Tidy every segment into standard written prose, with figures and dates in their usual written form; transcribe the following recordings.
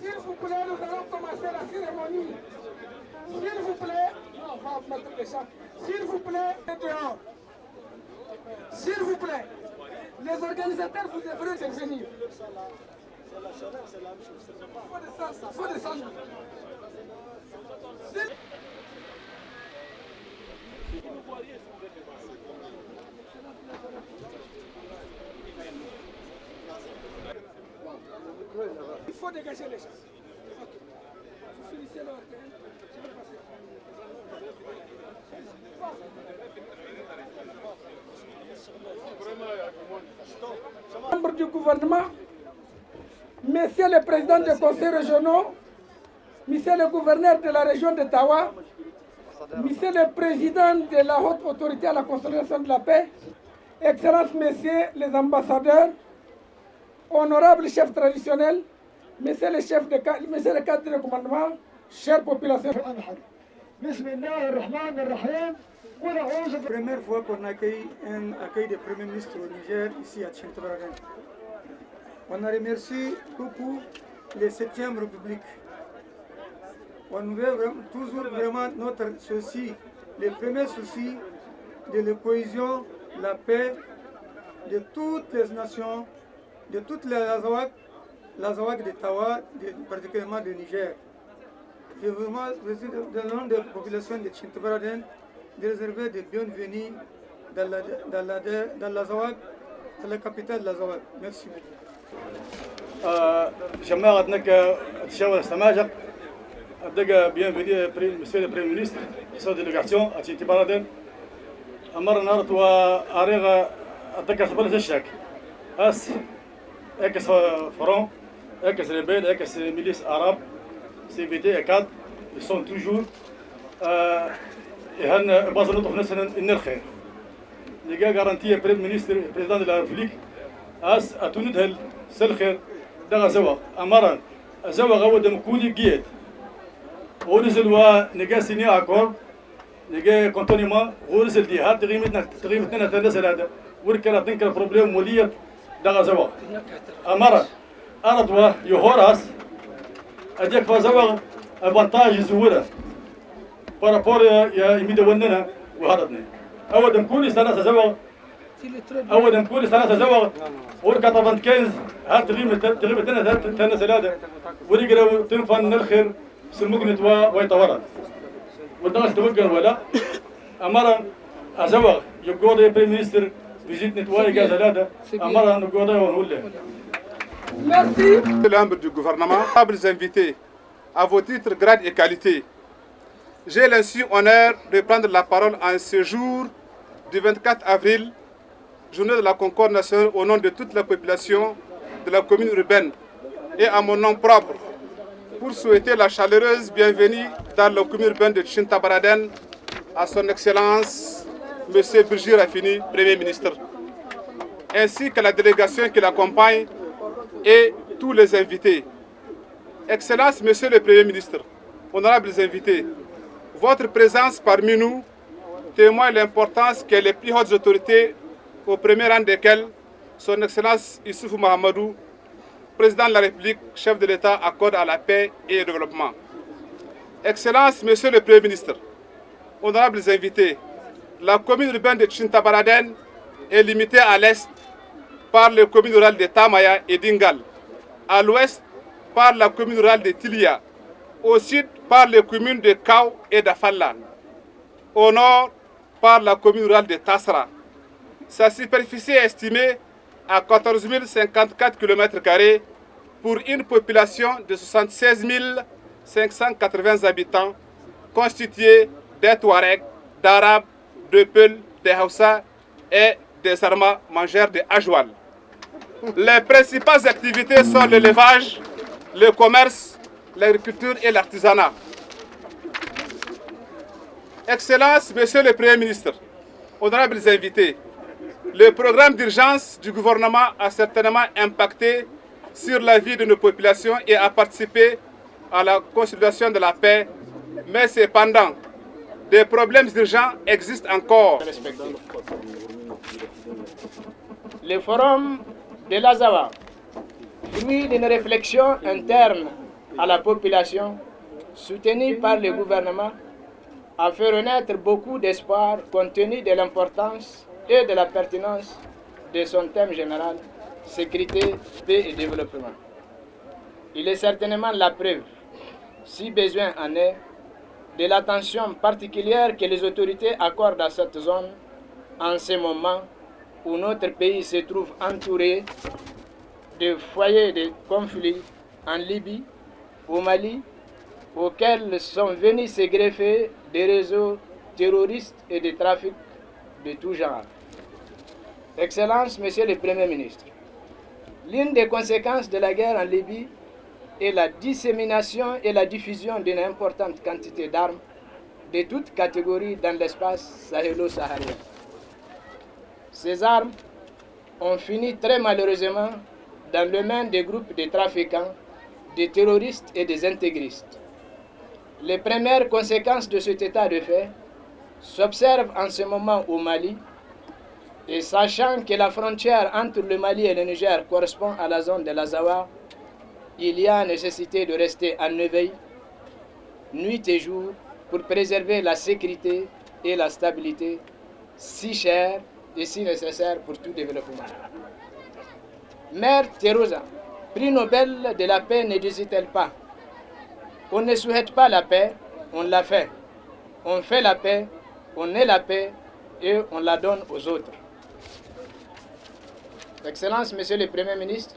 S'il vous plaît, nous allons commencer la cérémonie. S'il vous plaît, on va mettre les chants. S'il vous plaît, dehors. S'il vous plaît, les organisateurs, vous devrez intervenir. Il faut descendre. Il faut dégager les gens. Vous finissez le terrain. Je vais passer. Membres du gouvernement, Messieurs les présidents des conseils régionaux, Monsieur le gouverneur de la région de Tawa, Monsieur le président de la haute autorité à la consolidation de la paix, Excellences Messieurs les ambassadeurs, honorables chefs traditionnels, Messieurs les chefs de Messieurs les cadres de commandement, chère population. Première fois qu'on accueille un accueil de Premier ministre au Niger, ici à Tchintabaragan. On a remercié beaucoup les 7e République. On veut toujours vraiment notre souci, le premier souci de la cohésion, la paix de toutes les nations, de toutes les Azawak de Tawa, particulièrement du Niger. Je veux vraiment, dans le nom de la population de Tchintabaragan, de réserver des bienvenus dans l'Azawak, dans la capitale de l'Azawak. Merci beaucoup. جماعة نك تشاور السماجة أدقى bienvenue Monsieur le Premier ministre sa délégation à Tchintabaradan أمر نارت وأريغ أدقى خبر الشك أس إكس فرون إكس ريبيل إكس ميليس عرب CVT ECAD ils sont toujours هن باز نطف نسنا إن الخير نجا garantie Premier ministre président de la République أس أتوندهل سلخير دغا زوا أمرا زوا غود مكودي جيد ورزل ونجا سيني أكور نجا كونتونيما ورزل دي هاد تغيمتنا تنسل هذا وركلا تنكر بروبليم ولية دغا زوا أمرا أردوا يهوراس أجاك فزوا أفانتاج زورة بارابور يا يميد وننا وهردنا أود مكودي سنة زوا أود مكودي سنة زوا وركا طبعا كنز هات تغيب تنا سلادة وريقرا تنفن الخير سمقنت ويطورا ودغس توقر ولا أمرا أزوغ يقول بريم مينستر visite nettoyer Gazalada, Amara Ngoda Wole. Merci. Membres du gouvernement, les invités, à vos titres, grades et qualités. J'ai l'insu honneur de prendre la parole en ce jour du 24 avril, journée de la Concorde nationale, au nom de toute la population de la commune urbaine et à mon nom propre, pour souhaiter la chaleureuse bienvenue dans la commune urbaine de Tintabaraden à son Excellence M. Birji Rafini, Premier ministre, ainsi que la délégation qui l'accompagne et tous les invités. Excellence, Monsieur le Premier ministre, honorables invités, votre présence parmi nous témoigne l'importance que les plus hautes autorités, au premier rang desquelles son Excellence Issoufou Mahamadou, Président de la République, chef de l'État, accorde à la paix et au développement. Excellence, Monsieur le Premier ministre, honorables invités, la commune urbaine de Tintabaraden est limitée à l'est par les communes rurales de Tamaya et d'Ingal, à l'ouest par la commune rurale de Tilia, au sud par les communes de Kao et d'Afalla, au nord par la commune rurale de Tassra. Sa superficie est estimée à 14 054 km² pour une population de 76 580 habitants, constituée des Touaregs, d'Arabes, de Peul, des Hausa et des Arma mangeurs de Ajoual. Les principales activités sont l'élevage, le commerce, l'agriculture et l'artisanat. Excellences, Monsieur le Premier ministre, honorables invités, le programme d'urgence du gouvernement a certainement impacté sur la vie de nos populations et a participé à la consolidation de la paix, mais cependant, des problèmes urgents existent encore. Le forum de l'Azawa, fruit d'une réflexion interne à la population, soutenue par le gouvernement, a fait renaître beaucoup d'espoir compte tenu de l'importance et de la pertinence de son thème général, sécurité, paix et développement. Il est certainement la preuve, si besoin en est, de l'attention particulière que les autorités accordent à cette zone en ce moment où notre pays se trouve entouré de foyers de conflits en Libye, au Mali, auxquels sont venus se greffer des réseaux terroristes et des trafics de tout genre. Excellence, Monsieur le Premier ministre, l'une des conséquences de la guerre en Libye est la dissémination et la diffusion d'une importante quantité d'armes de toutes catégories dans l'espace sahélo-saharien. Ces armes ont fini très malheureusement dans les mains des groupes de trafiquants, des terroristes et des intégristes. Les premières conséquences de cet état de fait s'observent en ce moment au Mali, et sachant que la frontière entre le Mali et le Niger correspond à la zone de l'Azawa, il y a nécessité de rester en éveil, nuit et jour, pour préserver la sécurité et la stabilité, si chères et si nécessaires pour tout développement. Mère Teresa, prix Nobel de la paix, ne disait-elle pas: on ne souhaite pas la paix, on la fait. On fait la paix, on est la paix et on la donne aux autres. Excellence, Monsieur le Premier ministre,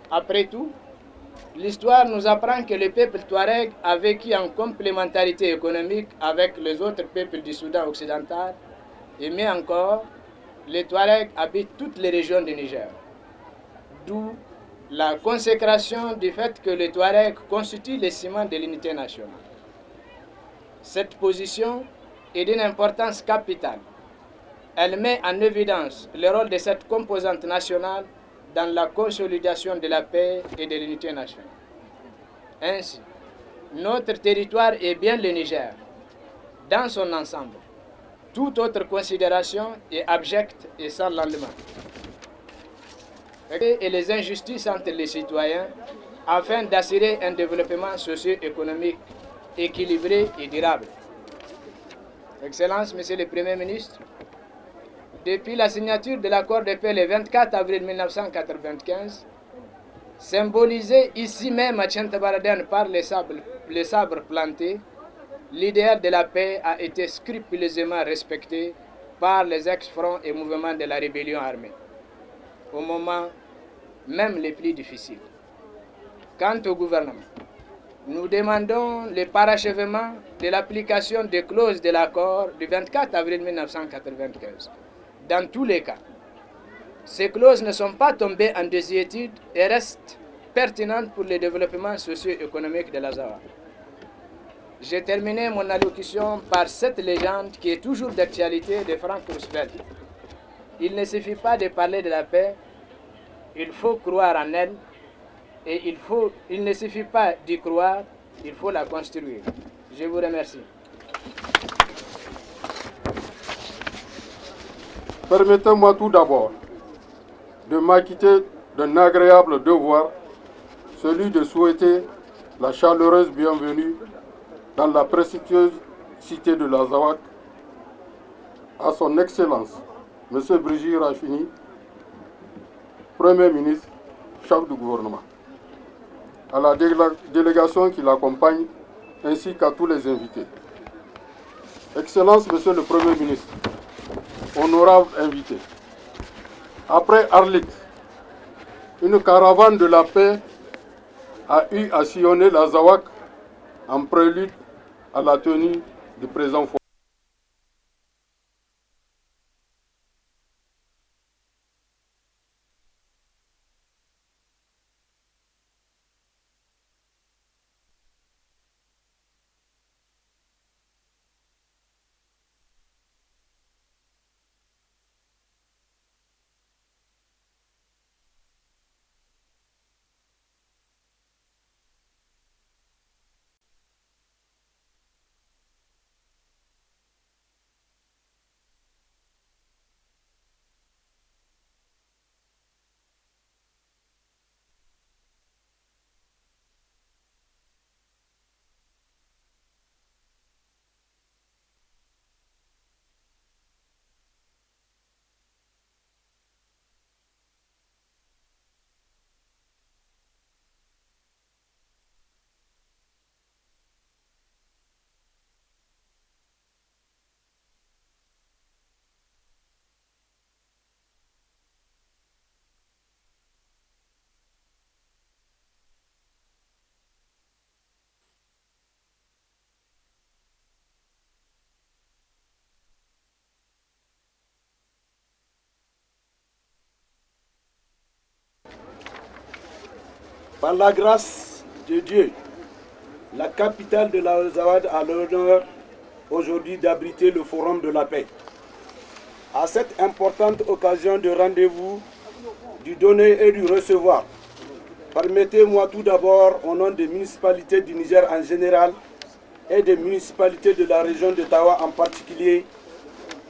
après tout, l'histoire nous apprend que le peuple touareg a vécu en complémentarité économique avec les autres peuples du Soudan occidental, et mieux encore, les Touaregs habitent toutes les régions du Niger. D'où la consécration du fait que les Touaregs constituent le ciment de l'unité nationale. Cette position est d'une importance capitale. Elle met en évidence le rôle de cette composante nationale dans la consolidation de la paix et de l'unité nationale. Ainsi, notre territoire est bien le Niger, dans son ensemble. Toute autre considération est abjecte et sans lendemain. Et les injustices entre les citoyens afin d'assurer un développement socio-économique équilibré et durable. Excellence, Monsieur le Premier ministre, depuis la signature de l'accord de paix le 24 avril 1995, symbolisé ici même à Tintabaraden par les sabres plantés, l'idéal de la paix a été scrupuleusement respecté par les ex-fronts et mouvements de la rébellion armée, au moment même les plus difficiles. Quant au gouvernement, nous demandons le parachèvement de l'application des clauses de l'accord du 24 avril 1995. Dans tous les cas, ces clauses ne sont pas tombées en désuétude et restent pertinentes pour le développement socio-économique de la Zawa. J'ai terminé mon allocution par cette légende qui est toujours d'actualité de Frank Roosevelt. Il ne suffit pas de parler de la paix, il faut croire en elle, et il ne suffit pas d'y croire, il faut la construire. Je vous remercie. Permettez-moi tout d'abord de m'acquitter d'un agréable devoir, celui de souhaiter la chaleureuse bienvenue dans la prestigieuse cité de la Zawak à son Excellence, M. Brigitte Rafini, Premier ministre, chef du gouvernement, à la délégation qui l'accompagne, ainsi qu'à tous les invités. Excellence, Monsieur le Premier ministre, honorables invités, après Arlit, une caravane de la paix a eu à sillonner la Zawak en prélude à la tenue du présent forum. Par la grâce de Dieu, la capitale de la Zawad a l'honneur aujourd'hui d'abriter le Forum de la paix. À cette importante occasion de rendez-vous, du donner et du recevoir, permettez-moi tout d'abord, au nom des municipalités du Niger en général et des municipalités de la région de Tawa en particulier,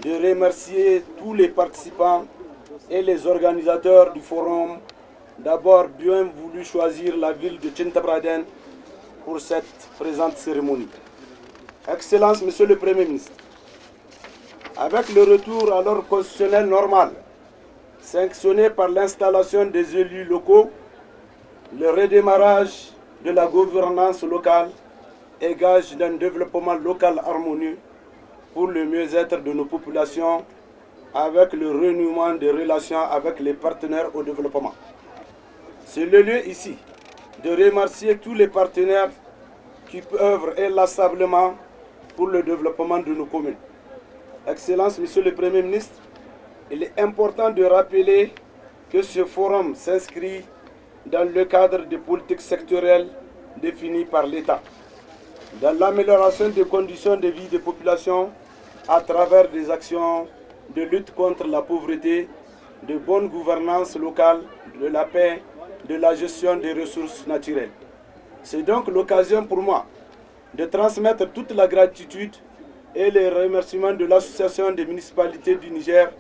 de remercier tous les participants et les organisateurs du forum d'abord bien voulu choisir la ville de Tchintabraden pour cette présente cérémonie. Excellence, Monsieur le Premier ministre, avec le retour à l'ordre constitutionnel normal, sanctionné par l'installation des élus locaux, le redémarrage de la gouvernance locale est gage d'un développement local harmonieux pour le mieux-être de nos populations avec le renouement des relations avec les partenaires au développement. C'est le lieu ici de remercier tous les partenaires qui œuvrent inlassablement pour le développement de nos communes. Excellence, Monsieur le Premier ministre, il est important de rappeler que ce forum s'inscrit dans le cadre des politiques sectorielles définies par l'État, dans l'amélioration des conditions de vie des populations à travers des actions de lutte contre la pauvreté, de bonne gouvernance locale, de la paix, de la gestion des ressources naturelles. C'est donc l'occasion pour moi de transmettre toute la gratitude et les remerciements de l'Association des municipalités du Niger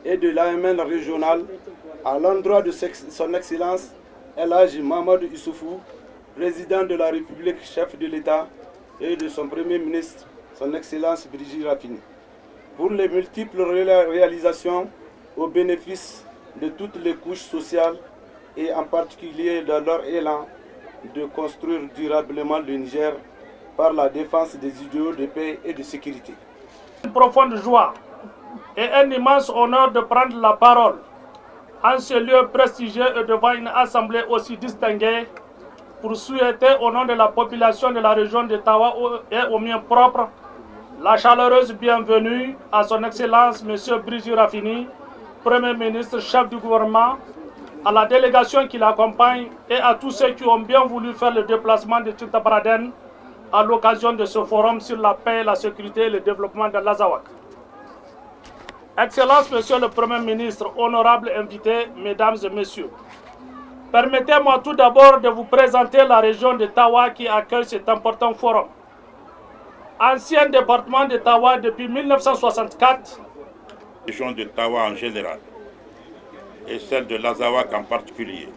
et de l'AMN régional à l'endroit de son Excellence El Hadji Mahamadou Issoufou, président de la République, chef de l'État, et de son Premier ministre, son Excellence Brigitte Rafini, pour les multiples réalisations au bénéfice de toutes les couches sociales et en particulier dans leur élan de construire durablement le Niger par la défense des idéaux de paix et de sécurité. Une profonde joie et un immense honneur de prendre la parole en ce lieu prestigieux et devant une assemblée aussi distinguée pour souhaiter au nom de la population de la région de Tawa et au mien propre la chaleureuse bienvenue à son Excellence M. Brigitte Raffini, Premier ministre, chef du gouvernement, à la délégation qui l'accompagne et à tous ceux qui ont bien voulu faire le déplacement de Tintabaraden à l'occasion de ce forum sur la paix, la sécurité et le développement de l'Azawad. Excellence, Monsieur le Premier ministre, honorables invités, Mesdames et Messieurs, permettez-moi tout d'abord de vous présenter la région de Tawa qui accueille cet important forum. Ancien département de Tawa depuis 1964, la région de Tawa en général et celle de l'Azawad en particulier,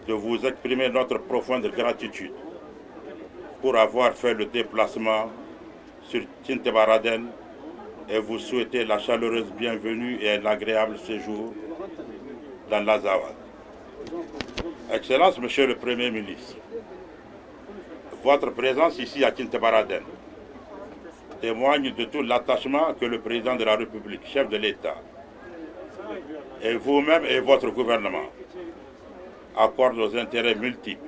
de vous exprimer notre profonde gratitude pour avoir fait le déplacement sur Tintabaraden et vous souhaiter la chaleureuse bienvenue et un agréable séjour dans l'Azawad. Excellence, Monsieur le Premier ministre, votre présence ici à Tintabaraden témoigne de tout l'attachement que le président de la République, chef de l'État, et vous-même et votre gouvernement accordent aux intérêts multiples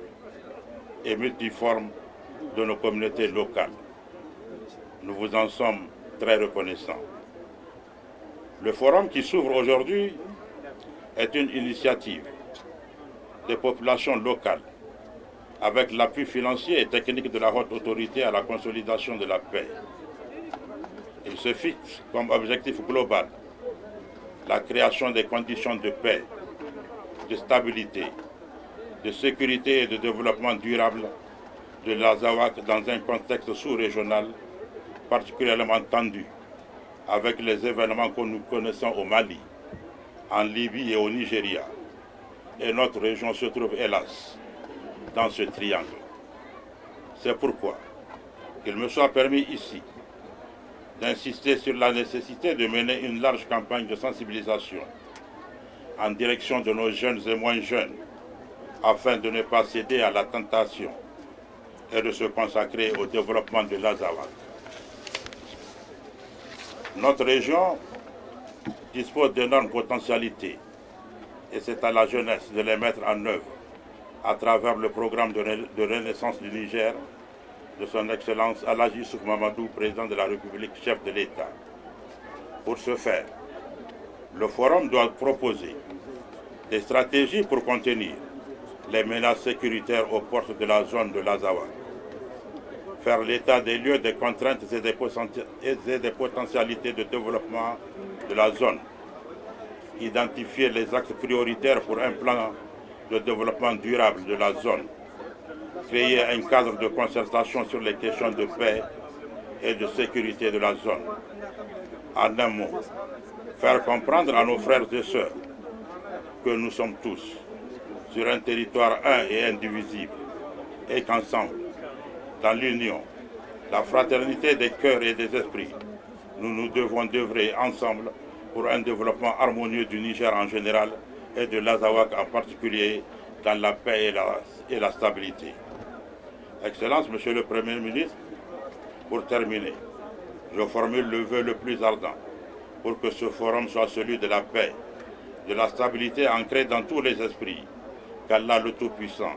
et multiformes de nos communautés locales. Nous vous en sommes très reconnaissants. Le forum qui s'ouvre aujourd'hui est une initiative des populations locales avec l'appui financier et technique de la haute autorité à la consolidation de la paix. Il se fixe comme objectif global la création des conditions de paix, de stabilité, de sécurité et de développement durable de l'Azawad dans un contexte sous-régional particulièrement tendu avec les événements que nous connaissons au Mali, en Libye et au Nigeria. Et notre région se trouve, hélas, dans ce triangle. C'est pourquoi qu'il me soit permis ici d'insister sur la nécessité de mener une large campagne de sensibilisation en direction de nos jeunes et moins jeunes, afin de ne pas céder à la tentation et de se consacrer au développement de l'Azawad. Notre région dispose d'énormes potentialités et c'est à la jeunesse de les mettre en œuvre à travers le programme de renaissance du Niger de son Excellence Alhaji Youssouf Mamadou, président de la République, chef de l'État. Pour ce faire, le forum doit proposer des stratégies pour contenir les menaces sécuritaires aux portes de la zone de l'Azawad, faire l'état des lieux, des contraintes et des potentialités de développement de la zone, identifier les axes prioritaires pour un plan de développement durable de la zone, créer un cadre de concertation sur les questions de paix et de sécurité de la zone. En un mot, faire comprendre à nos frères et sœurs que nous sommes tous sur un territoire un et indivisible et qu'ensemble, dans l'union, la fraternité des cœurs et des esprits, nous devons d'œuvrer ensemble pour un développement harmonieux du Niger en général et de l'Azawad en particulier dans la paix et la stabilité. Excellence, Monsieur le Premier ministre, pour terminer, je formule le vœu le plus ardent pour que ce forum soit celui de la paix, de la stabilité ancrée dans tous les esprits, qu'Allah le Tout-Puissant,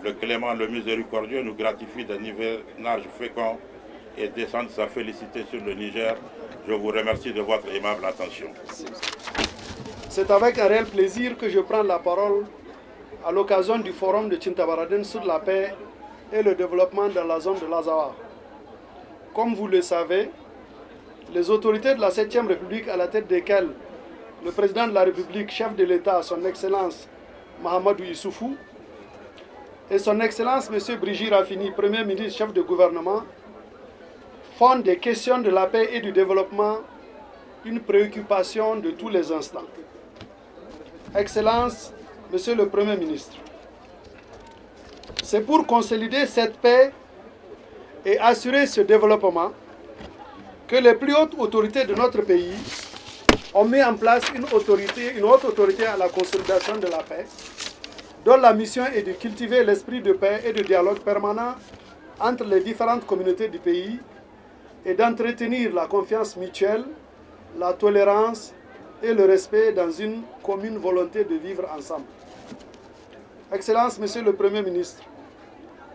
le Clément, le Miséricordieux nous gratifie d'un hivernage fécond et descende sa félicité sur le Niger. Je vous remercie de votre aimable attention. C'est avec un réel plaisir que je prends la parole à l'occasion du forum de Tintabaraden sur la paix et le développement dans la zone de l'Azawad. Comme vous le savez, les autorités de la 7e République, à la tête desquelles le président de la République, chef de l'État, son Excellence Mahamadou Issoufou, et son Excellence M. Brigitte Raffini, Premier ministre, chef de gouvernement, font des questions de la paix et du développement une préoccupation de tous les instants. Excellence, Monsieur le Premier ministre, c'est pour consolider cette paix et assurer ce développement que les plus hautes autorités de notre pays ont mis en place une haute autorité à la consolidation de la paix, dont la mission est de cultiver l'esprit de paix et de dialogue permanent entre les différentes communautés du pays et d'entretenir la confiance mutuelle, la tolérance et le respect dans une commune volonté de vivre ensemble. Excellences, Monsieur le Premier ministre,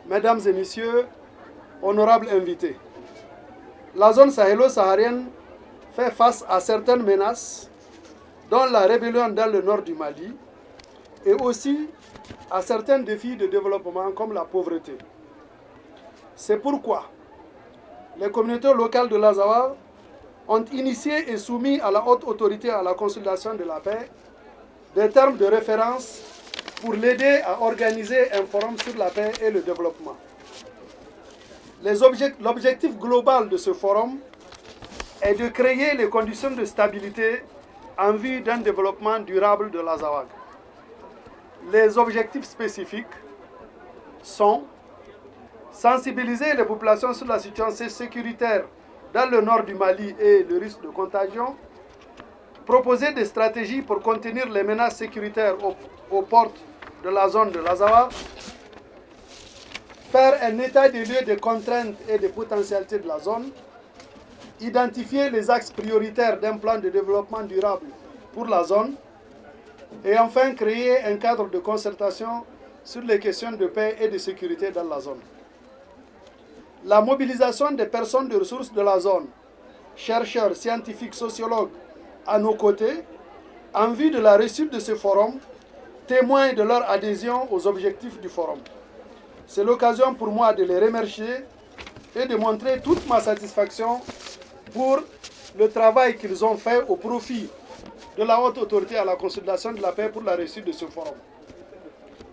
Mesdames et Messieurs, honorables invités, la zone sahélo-saharienne fait face à certaines menaces, dont la rébellion dans le nord du Mali, et aussi à certains défis de développement comme la pauvreté. C'est pourquoi les communautés locales de l'Azawad ont initié et soumis à la haute autorité à la consultation de la paix des termes de référence pour l'aider à organiser un forum sur la paix et le développement. L'objectif global de ce forum est de créer les conditions de stabilité en vue d'un développement durable de l'Azawad. Les objectifs spécifiques sont sensibiliser les populations sur la situation sécuritaire dans le nord du Mali et le risque de contagion, proposer des stratégies pour contenir les menaces sécuritaires aux portes de la zone de l'Azawad, faire un état des lieux des contraintes et des potentialités de la zone, identifier les axes prioritaires d'un plan de développement durable pour la zone, et enfin créer un cadre de concertation sur les questions de paix et de sécurité dans la zone. La mobilisation des personnes de ressources de la zone, chercheurs, scientifiques, sociologues, à nos côtés, en vue de la réussite de ce forum, témoigne de leur adhésion aux objectifs du forum. C'est l'occasion pour moi de les remercier et de montrer toute ma satisfaction pour le travail qu'ils ont fait au profit de la haute autorité à la consolidation de la paix pour la réussite de ce forum.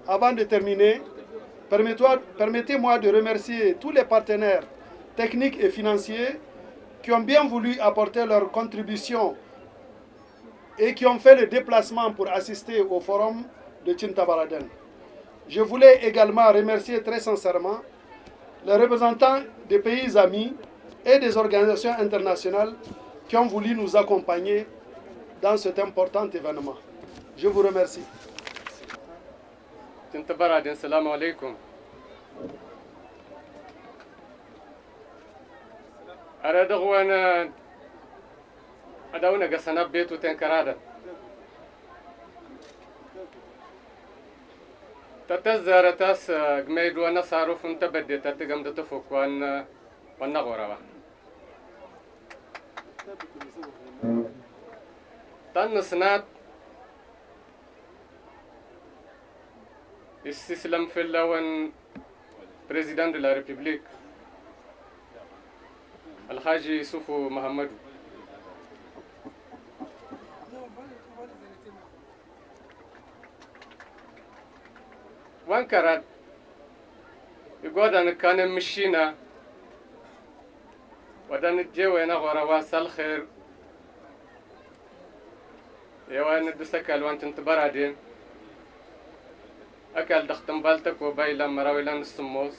Avant de terminer, permettez-moi de remercier tous les partenaires techniques et financiers qui ont bien voulu apporter leur contribution et qui ont fait le déplacement pour assister au forum de Tintabaraden. Je voulais également remercier très sincèrement les représentants des pays amis et des organisations internationales qui ont voulu nous accompagner dans cet important événement. Je vous remercie. Tintabaraden, salam alaikum. Aradagwana adawna gasana betu tenkarada. تتزارتاس جميد وانا صاروف انت بديت تقام تفك وانا غورا تن سنات استسلم في اللون بريزيدان de la République الحاج يوسف محمد وانكرت يقول أنا كان مشينا ودان الجوينا غورا واسال خير يوان الدسكال وانت انتبرادين أكل دختم بالتك وبايلا مراويلان السموس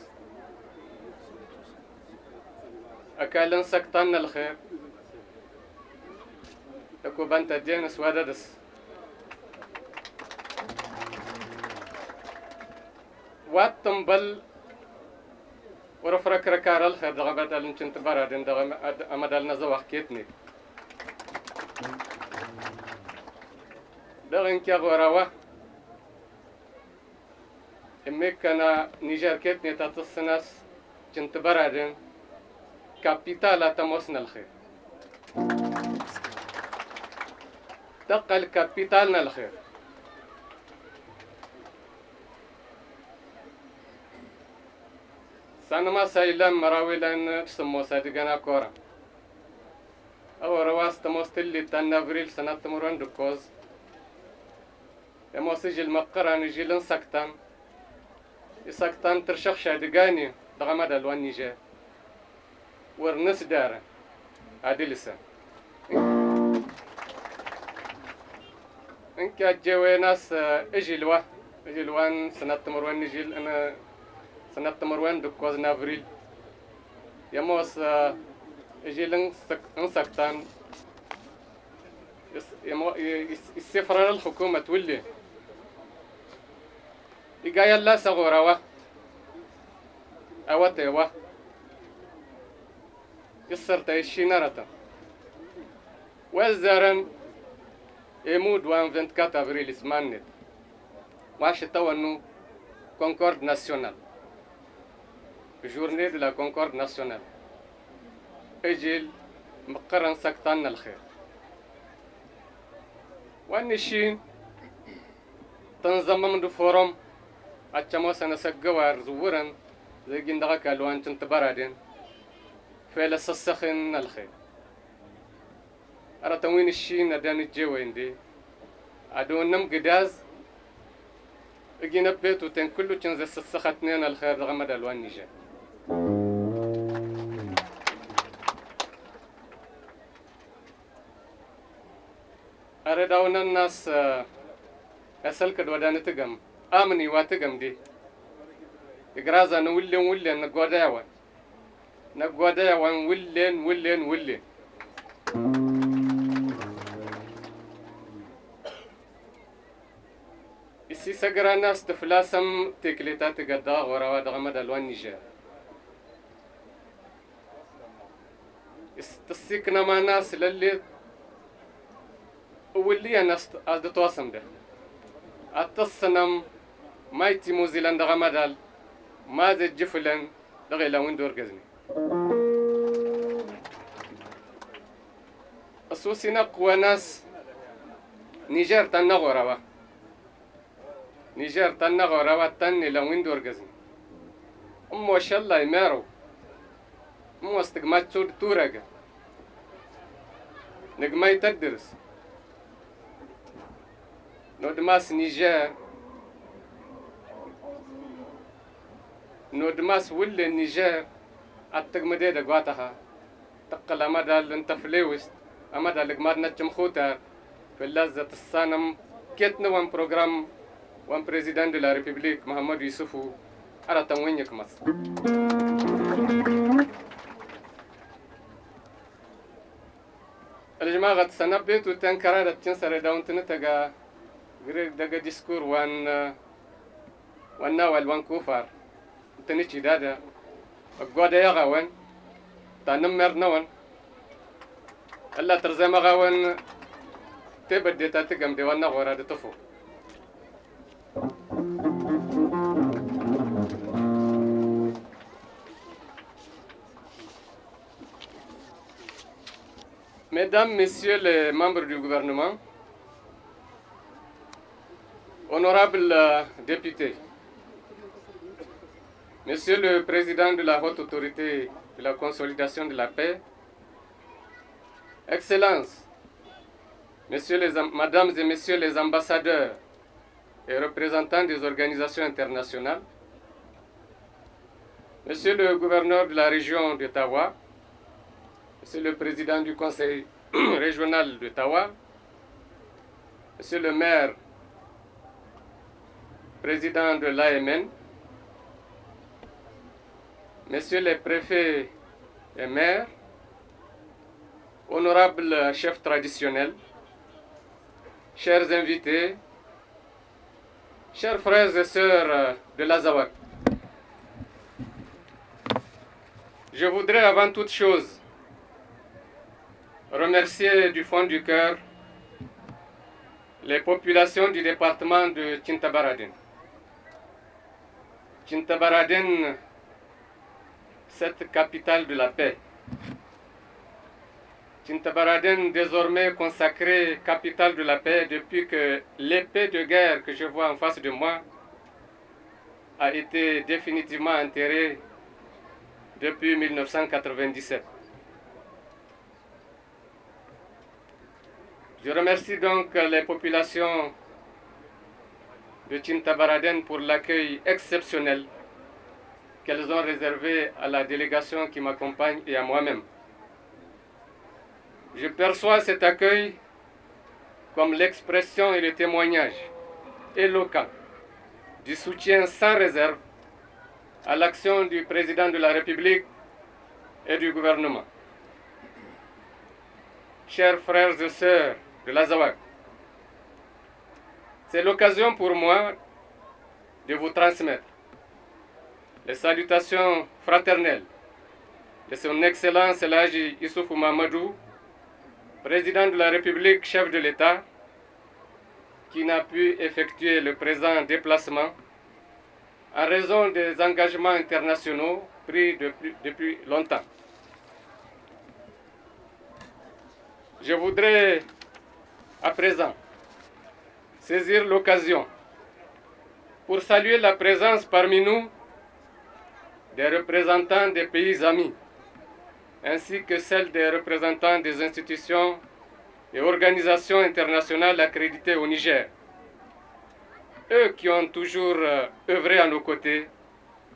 أكل انسكتان الخير تكو بنت دينس وددس واتم بل ورفرك ركار الخير دغا بدل انت برادين دغا امدال نزوخ كيتني دغا انكي غوراوا اميك انا نيجر كيتني تتصناس انت برادين كابيتالا تموسنا الخير تقل كابيتالنا الخير سانا ما سايلان مراويلان سمو سادقنا كورا او رواس تموستلي تان افريل سنة تمرون دكوز يمو سجي المقرة نجي لنسكتان يسكتان ترشخ شادقاني دغمد الوان نيجي ورنس دارا عادي لسا انك اجيوي ناس اجي الوان سنة تمرون نجي انا سنة تمروان دكوز نافريل يموس يجي انسكتان يسفر الحكومة تولي يقايا لا سغورا أواتي يسرت الشينارة وزارن يمود وان 24 أفريل اسمانت واش توانو Concorde nationale, journée de la Concorde nationale. اجل مقرن سكتان الخير وانشين تنظم من فورم اتشمو سنة سقوار زورن زي جندغا كالوان تنتبرادين فيلس السخن الخير أرتوين الشين أدان الجوين دي أدون نم قداز اجينا بيت وتن كله تنزل السخاتنين الخير غمد الوان نيجا أردونا الناس أسألك الودان تقم آمني واتقم دي إقرازا نولين نقودا وان ولين إسي سقرا ناس تفلاسم تكليتات قدا وروا دغمد الوان نيجا استسيكنا مع ناس للي واللي الناس أدتواصم ده أتصنم ما يتمو زيلان دغمدال ما زي جفلن دغيلا وين دور قزني أسوسنا قوى ناس نيجر تنغوروا نيجر تنغوروا تني لوين دور قزني أمو شالله يمارو أمو استقمات تورقة نقماي تدرس نودماس نيجر نودماس ولي النيجر التقمدي دقواتها تقل أمدال انت فليوست أمدال لقماد نتشم خوتار في اللازة الصانم كيتنا وان بروغرام وان بريزيدان دي لا ريبوبليك محمد يوسفو على تنوينيك مصر الجماعة سنبت وتنكرار تنسر داون تنتقى غير دقا ديسكور وان ناوال وان كوفار تنيتشي دادا قوادا يغاوان تنمر نوان ألا ترزم غاوان تبدي تاتقم دي وانا غورا دي طفو Mesdames, Messieurs les membres du gouvernement, honorables députés, Monsieur le Président de la Haute Autorité de la Consolidation de la Paix, Excellences, Mesdames et Messieurs les ambassadeurs et représentants des organisations internationales, Monsieur le gouverneur de la région d'Ottawa, Monsieur le Président du Conseil régional d'Ottawa, Monsieur le maire, Président de l'AMN, Messieurs les préfets et maires, honorables chefs traditionnels, chers invités, chers frères et sœurs de l'Azawad, je voudrais avant toute chose remercier du fond du cœur les populations du département de Tintabaradène. Tintabaradène, cette capitale de la paix. Tintabaradène, désormais consacrée capitale de la paix depuis que l'épée de guerre que je vois en face de moi a été définitivement enterrée depuis 1997. Je remercie donc les populations de Tintabaradène pour l'accueil exceptionnel qu'elles ont réservé à la délégation qui m'accompagne et à moi-même. Je perçois cet accueil comme l'expression et le témoignage éloquent du soutien sans réserve à l'action du président de la République et du gouvernement. Chers frères et sœurs de l'Azawad, c'est l'occasion pour moi de vous transmettre les salutations fraternelles de son Excellence El Hadji Issoufou Mahamadou, président de la République, chef de l'État, qui n'a pu effectuer le présent déplacement en raison des engagements internationaux pris depuis longtemps. Je voudrais à présent saisir l'occasion pour saluer la présence parmi nous des représentants des pays amis, ainsi que celle des représentants des institutions et organisations internationales accréditées au Niger. Eux qui ont toujours œuvré à nos côtés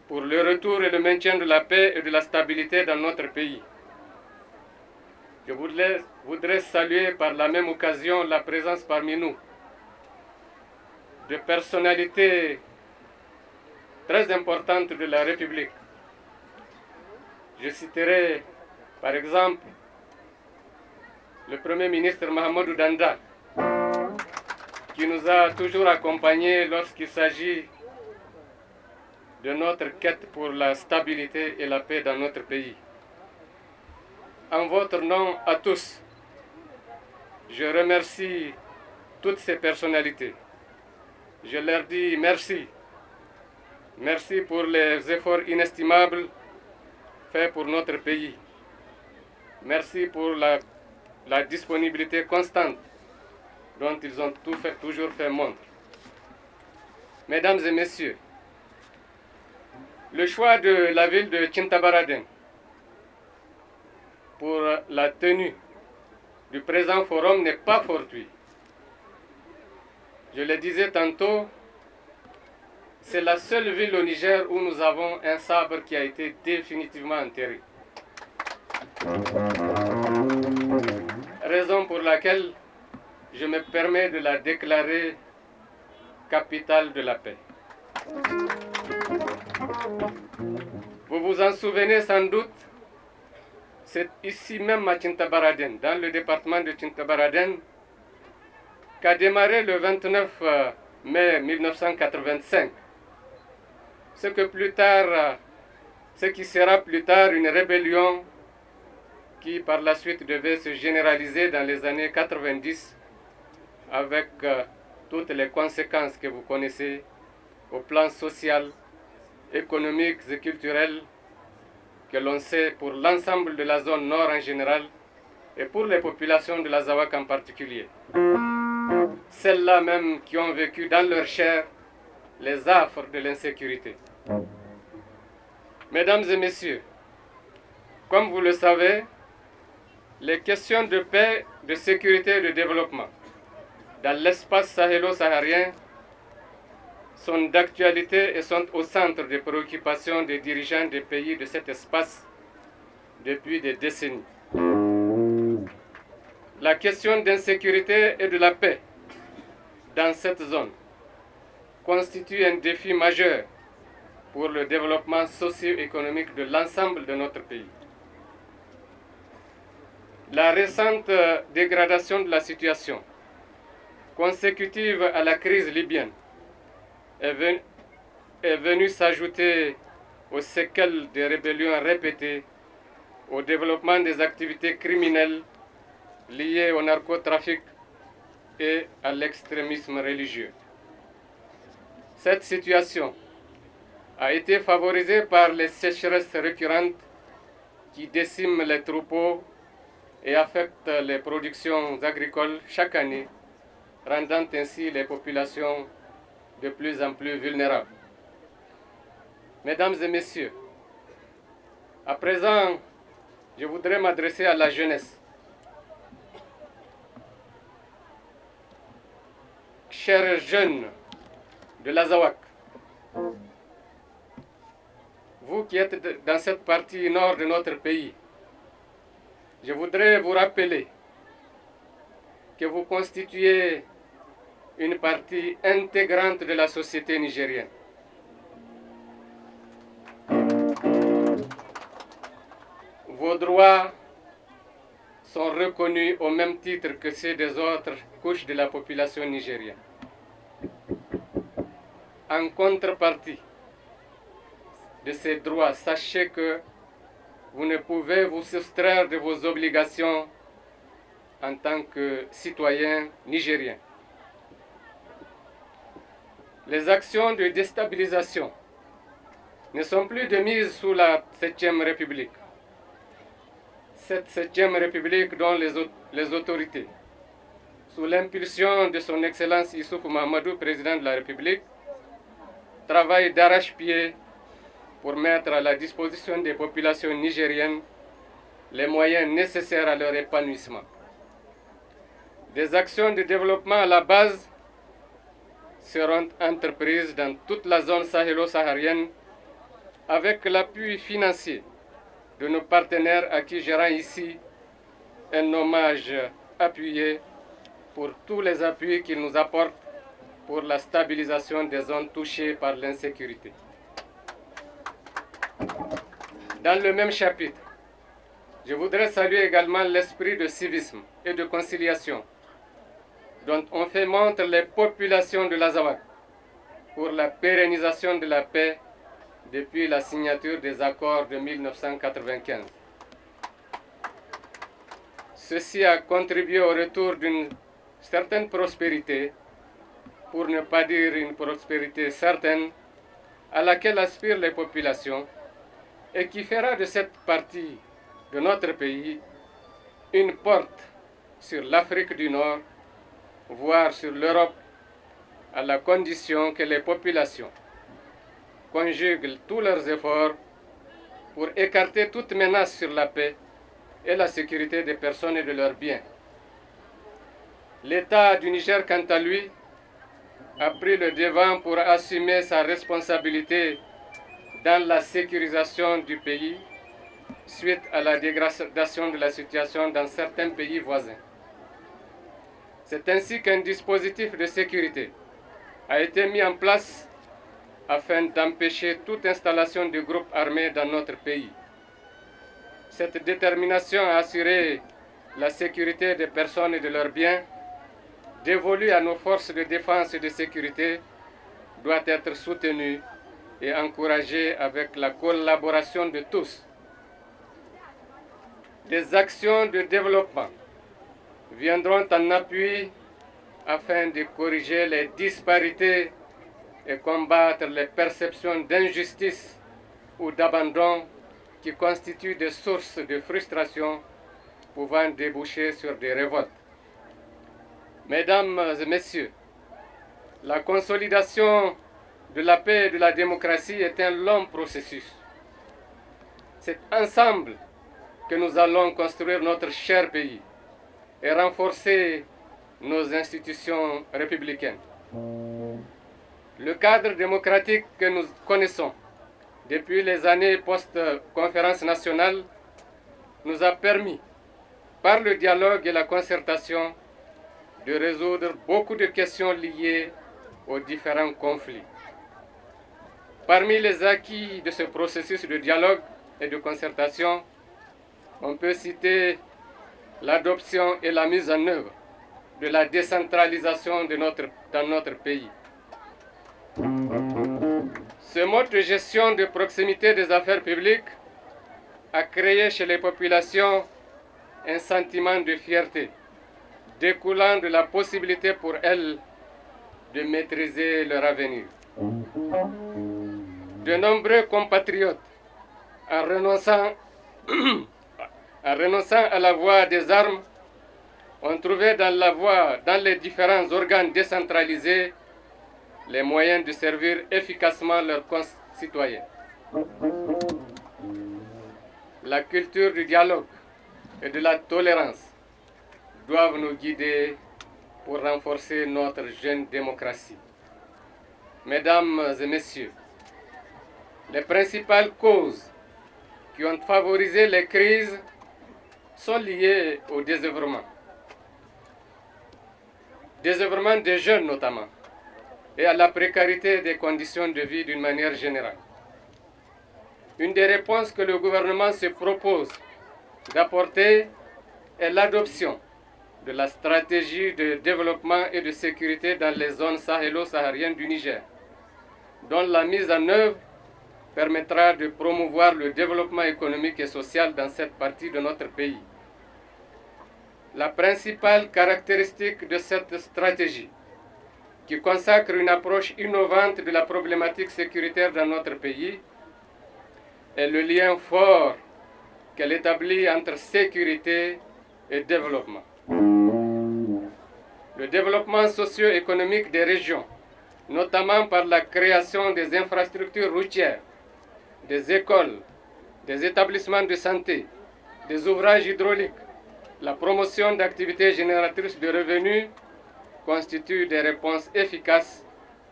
pour le retour et le maintien de la paix et de la stabilité dans notre pays. Je voudrais saluer par la même occasion la présence parmi nous de personnalités très importantes de la République. Je citerai par exemple le Premier ministre Mahamadou Danda, qui nous a toujours accompagnés lorsqu'il s'agit de notre quête pour la stabilité et la paix dans notre pays. En votre nom à tous, je remercie toutes ces personnalités. Je leur dis merci. Merci pour les efforts inestimables faits pour notre pays. Merci pour la disponibilité constante dont ils ont toujours fait montre. Mesdames et messieurs, le choix de la ville de Tintabaraden pour la tenue du présent forum n'est pas fortuit. Je le disais tantôt, c'est la seule ville au Niger où nous avons un sabre qui a été définitivement enterré. Raison pour laquelle je me permets de la déclarer capitale de la paix. Vous vous en souvenez sans doute, c'est ici même à Tintabaraden, dans le département de Tintabaraden, qu'a démarré le 29 mai 1985, ce qui sera plus tard une rébellion qui par la suite devait se généraliser dans les années 90 avec toutes les conséquences que vous connaissez au plan social, économique et culturel que l'on sait pour l'ensemble de la zone nord en général et pour les populations de la Zawak en particulier. Celles-là même qui ont vécu dans leur chair les affres de l'insécurité. Mesdames et messieurs, comme vous le savez, les questions de paix, de sécurité et de développement dans l'espace sahélo-saharien sont d'actualité et sont au centre des préoccupations des dirigeants des pays de cet espace depuis des décennies. La question d'insécurité et de la paix dans cette zone constitue un défi majeur pour le développement socio-économique de l'ensemble de notre pays. La récente dégradation de la situation consécutive à la crise libyenne est venue s'ajouter aux séquelles des rébellions répétées, au développement des activités criminelles liées au narcotrafic et à l'extrémisme religieux. Cette situation a été favorisée par les sécheresses récurrentes qui déciment les troupeaux et affectent les productions agricoles chaque année, rendant ainsi les populations de plus en plus vulnérables. Mesdames et messieurs, à présent, je voudrais m'adresser à la jeunesse. Chers jeunes de l'Azawak, vous qui êtes dans cette partie nord de notre pays, je voudrais vous rappeler que vous constituez une partie intégrante de la société nigérienne. Vos droits sont reconnus au même titre que ceux des autres couches de la population nigérienne. En contrepartie de ces droits, sachez que vous ne pouvez vous soustraire de vos obligations en tant que citoyen nigérien. Les actions de déstabilisation ne sont plus de mise sous la 7e République. Cette 7e République dont les autorités, sous l'impulsion de son Excellence Issoufou Mahamadou, président de la République, travaillent d'arrache-pied pour mettre à la disposition des populations nigériennes les moyens nécessaires à leur épanouissement. Des actions de développement à la base seront entreprises dans toute la zone sahélo-saharienne avec l'appui financier de nos partenaires à qui je rends ici un hommage appuyé pour tous les appuis qu'ils nous apportent pour la stabilisation des zones touchées par l'insécurité. Dans le même chapitre, je voudrais saluer également l'esprit de civisme et de conciliation dont ont fait montre les populations de l'Azawad pour la pérennisation de la paix depuis la signature des accords de 1995. Ceci a contribué au retour d'une certaine prospérité, pour ne pas dire une prospérité certaine, à laquelle aspirent les populations et qui fera de cette partie de notre pays une porte sur l'Afrique du Nord, voire sur l'Europe, à la condition que les populations conjuguent tous leurs efforts pour écarter toute menace sur la paix et la sécurité des personnes et de leurs biens. L'État du Niger, quant à lui, a pris le devant pour assumer sa responsabilité dans la sécurisation du pays suite à la dégradation de la situation dans certains pays voisins. C'est ainsi qu'un dispositif de sécurité a été mis en place afin d'empêcher toute installation de groupes armés dans notre pays. Cette détermination à assurer la sécurité des personnes et de leurs biens, dévolue à nos forces de défense et de sécurité, doit être soutenue et encouragée avec la collaboration de tous. Des actions de développement viendront en appui afin de corriger les disparités et combattre les perceptions d'injustice ou d'abandon qui constituent des sources de frustration pouvant déboucher sur des révoltes. Mesdames et messieurs, la consolidation de la paix et de la démocratie est un long processus. C'est ensemble que nous allons construire notre cher pays et renforcer nos institutions républicaines. Le cadre démocratique que nous connaissons depuis les années post-conférence nationale nous a permis, par le dialogue et la concertation, de résoudre beaucoup de questions liées aux différents conflits. Parmi les acquis de ce processus de dialogue et de concertation, on peut citer l'adoption et la mise en œuvre de la décentralisation dans notre pays. Ce mode de gestion de proximité des affaires publiques a créé chez les populations un sentiment de fierté, découlant de la possibilité pour elles de maîtriser leur avenir. De nombreux compatriotes, en renonçant à la voie des armes, ont trouvé dans les différents organes décentralisés les moyens de servir efficacement leurs concitoyens. La culture du dialogue et de la tolérance doivent nous guider pour renforcer notre jeune démocratie. Mesdames et messieurs, les principales causes qui ont favorisé les crises sont liées au désœuvrement. Désœuvrement des jeunes notamment, et à la précarité des conditions de vie d'une manière générale. Une des réponses que le gouvernement se propose d'apporter est l'adoption de la stratégie de développement et de sécurité dans les zones sahélo-sahariennes du Niger, dont la mise en œuvre permettra de promouvoir le développement économique et social dans cette partie de notre pays. La principale caractéristique de cette stratégie, qui consacre une approche innovante de la problématique sécuritaire dans notre pays, est le lien fort qu'elle établit entre sécurité et développement. Le développement socio-économique des régions, notamment par la création des infrastructures routières, des écoles, des établissements de santé, des ouvrages hydrauliques, la promotion d'activités génératrices de revenus, constituent des réponses efficaces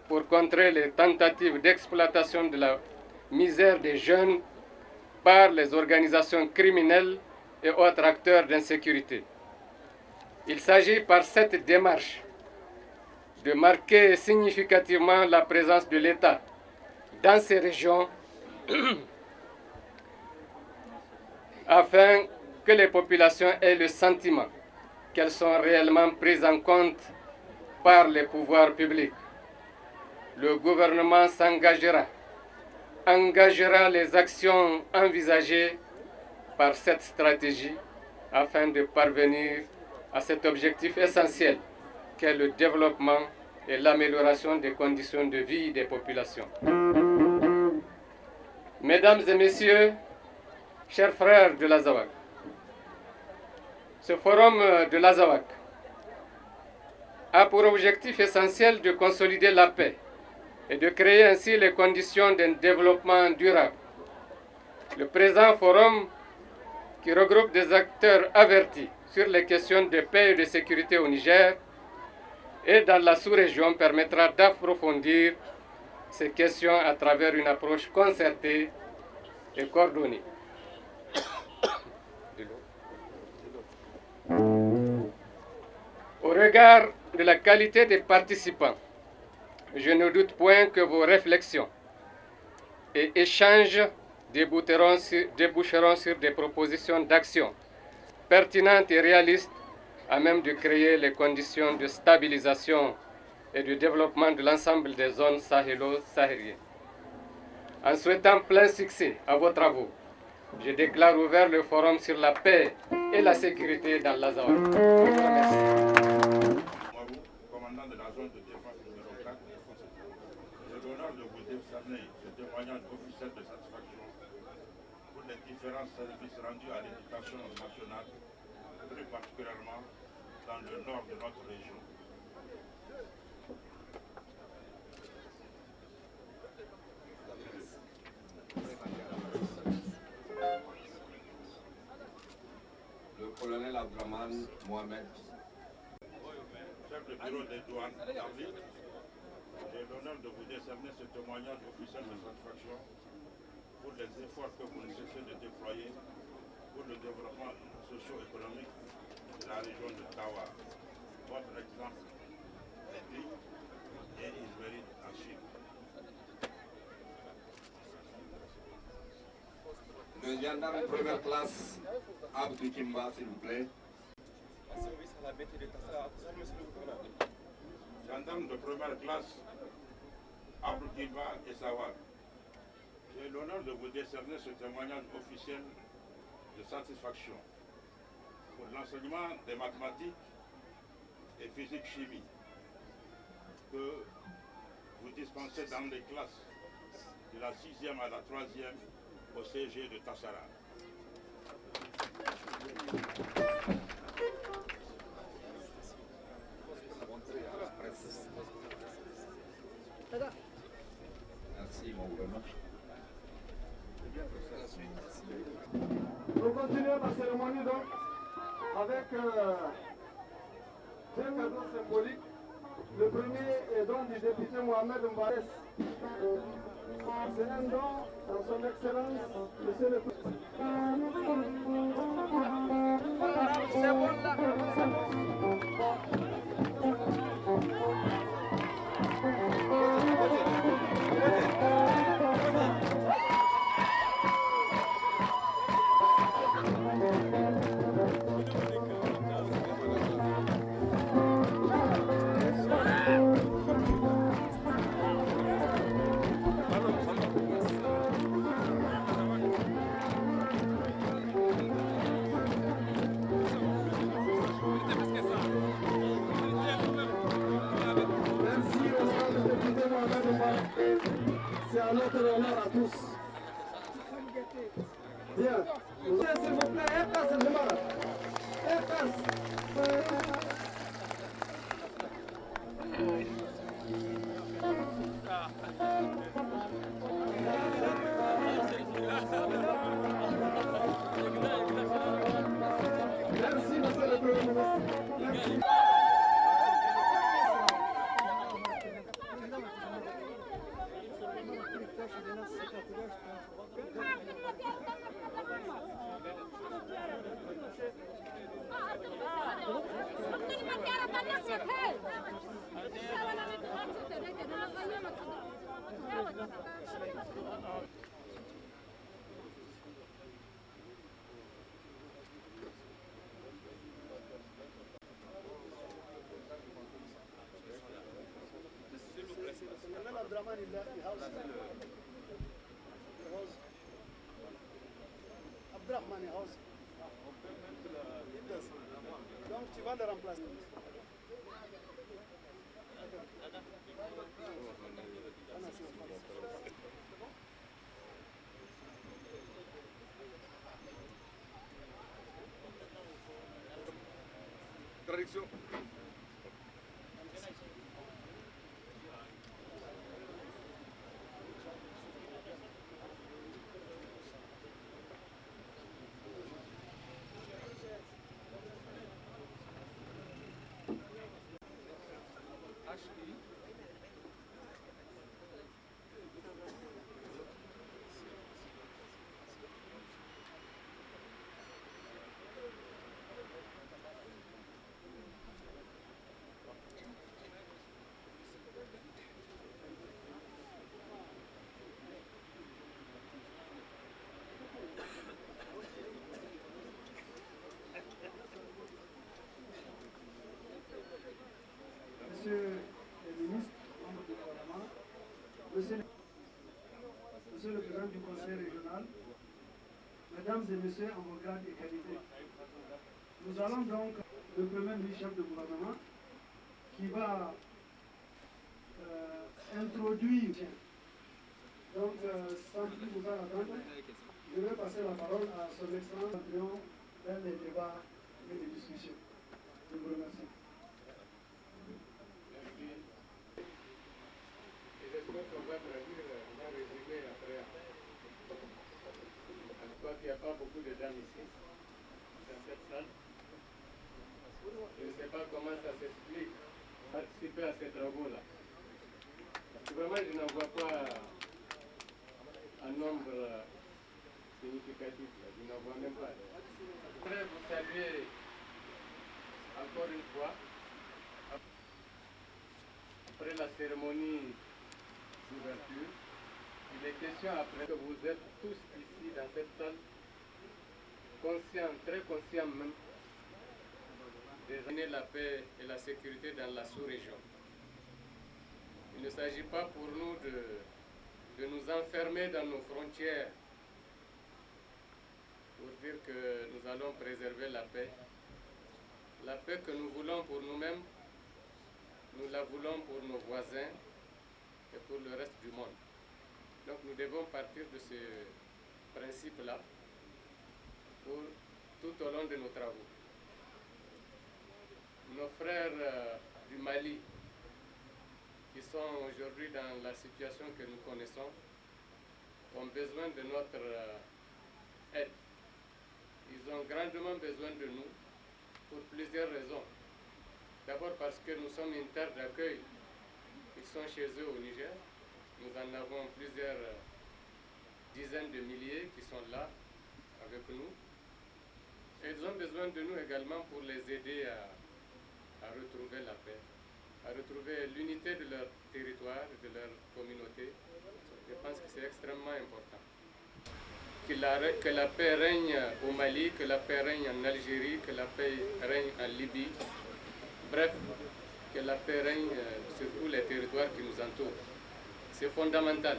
pour contrer les tentatives d'exploitation de la misère des jeunes par les organisations criminelles et autres acteurs d'insécurité. Il s'agit par cette démarche de marquer significativement la présence de l'État dans ces régions afin que les populations aient le sentiment qu'elles sont réellement prises en compte par les pouvoirs publics. Le gouvernement engagera les actions envisagées par cette stratégie afin de parvenir à cet objectif essentiel qu'est le développement et l'amélioration des conditions de vie des populations. Mesdames et messieurs, chers frères de l'Azawak, ce forum de l'Azawak a pour objectif essentiel de consolider la paix et de créer ainsi les conditions d'un développement durable. Le présent forum, qui regroupe des acteurs avertis sur les questions de paix et de sécurité au Niger et dans la sous-région, permettra d'approfondir ces questions à travers une approche concertée et coordonnée. Au regard de la qualité des participants, je ne doute point que vos réflexions et échanges déboucheront sur des propositions d'action pertinentes et réalistes à même de créer les conditions de stabilisation et de développement de l'ensemble des zones sahélo-sahéliennes. En souhaitant plein succès à vos travaux, je déclare ouvert le forum sur la paix et la sécurité dans l'Azawak. Je vous remercie. Commandant de la zone de défense numéro 4, j'ai l'honneur de vous décerner ce témoignage officiel de satisfaction pour les différents services rendus à l'éducation nationale, plus particulièrement dans le nord de notre région. Le colonel Abdraman Mohamed. Chef de bureau des douanes d'Arlit, j'ai l'honneur de vous décerner ce témoignage officiel de satisfaction pour les efforts que vous ne cessez de déployer pour le développement socio-économique de la région de Tawa. Votre exemple est digne et il mérite à suivre. Le gendarme première classe, Abdou Kimba, s'il vous plaît. Gendarme de première classe, Abdou Kimba et Sawar. J'ai l'honneur de vous décerner ce témoignage officiel de satisfaction pour l'enseignement des mathématiques et physique-chimie que vous dispensez dans les classes de la 6e à la 3e au CG de Tassara. Merci, mon gouvernement. Nous continuons la cérémonie donc avec deux cadeaux symboliques. Le premier est donc du député Mohamed Mbares. C'est un don dans son excellence, monsieur le notre honneur à tous. Bien. S'il vous plaît, un passe, un passe. Merci, monsieur le Premier ministre. Abdrahmani House. Donc tu vas le remplacer. Traduction. Monsieur le ministre, membre du gouvernement, Monsieur le président du conseil régional, mesdames et messieurs en vos grades et qualités, nous allons donc le premier ministre chef de gouvernement qui va introduire. Donc, sans plus vous faire attendre, je vais passer la parole à son excellence Andréon dans les débats et les discussions. Je vous remercie. J'espère qu'on va traduire un résumé après. En tout cas, il n'y a pas beaucoup de dames ici, dans cette salle. Je ne sais pas comment ça s'explique, participer à ces travaux-là. Parce que vraiment, je n'en vois pas un nombre significatif. Je n'en vois même pas. Je voudrais vous saluer encore une fois. Après la cérémonie d'ouverture, il est question après que vous êtes tous ici dans cette salle, conscients, très conscients même, de la paix et la sécurité dans la sous-région. Il ne s'agit pas pour nous de nous enfermer dans nos frontières pour dire que nous allons préserver la paix. La paix que nous voulons pour nous-mêmes, nous la voulons pour nos voisins et pour le reste du monde. Donc nous devons partir de ce principe-là pour tout au long de nos travaux. Nos frères du Mali, qui sont aujourd'hui dans la situation que nous connaissons, ont besoin de notre aide. Ils ont grandement besoin de nous pour plusieurs raisons. D'abord parce que nous sommes une terre d'accueil. Ils sont chez eux au Niger. Nous en avons plusieurs dizaines de milliers qui sont là avec nous. Et ils ont besoin de nous également pour les aider à retrouver la paix, à retrouver l'unité de leur territoire, de leur communauté. Je pense que c'est extrêmement important. Que la paix règne au Mali, que la paix règne en Algérie, que la paix règne en Libye. Bref, que la paix règne sur tous les territoires qui nous entourent. C'est fondamental.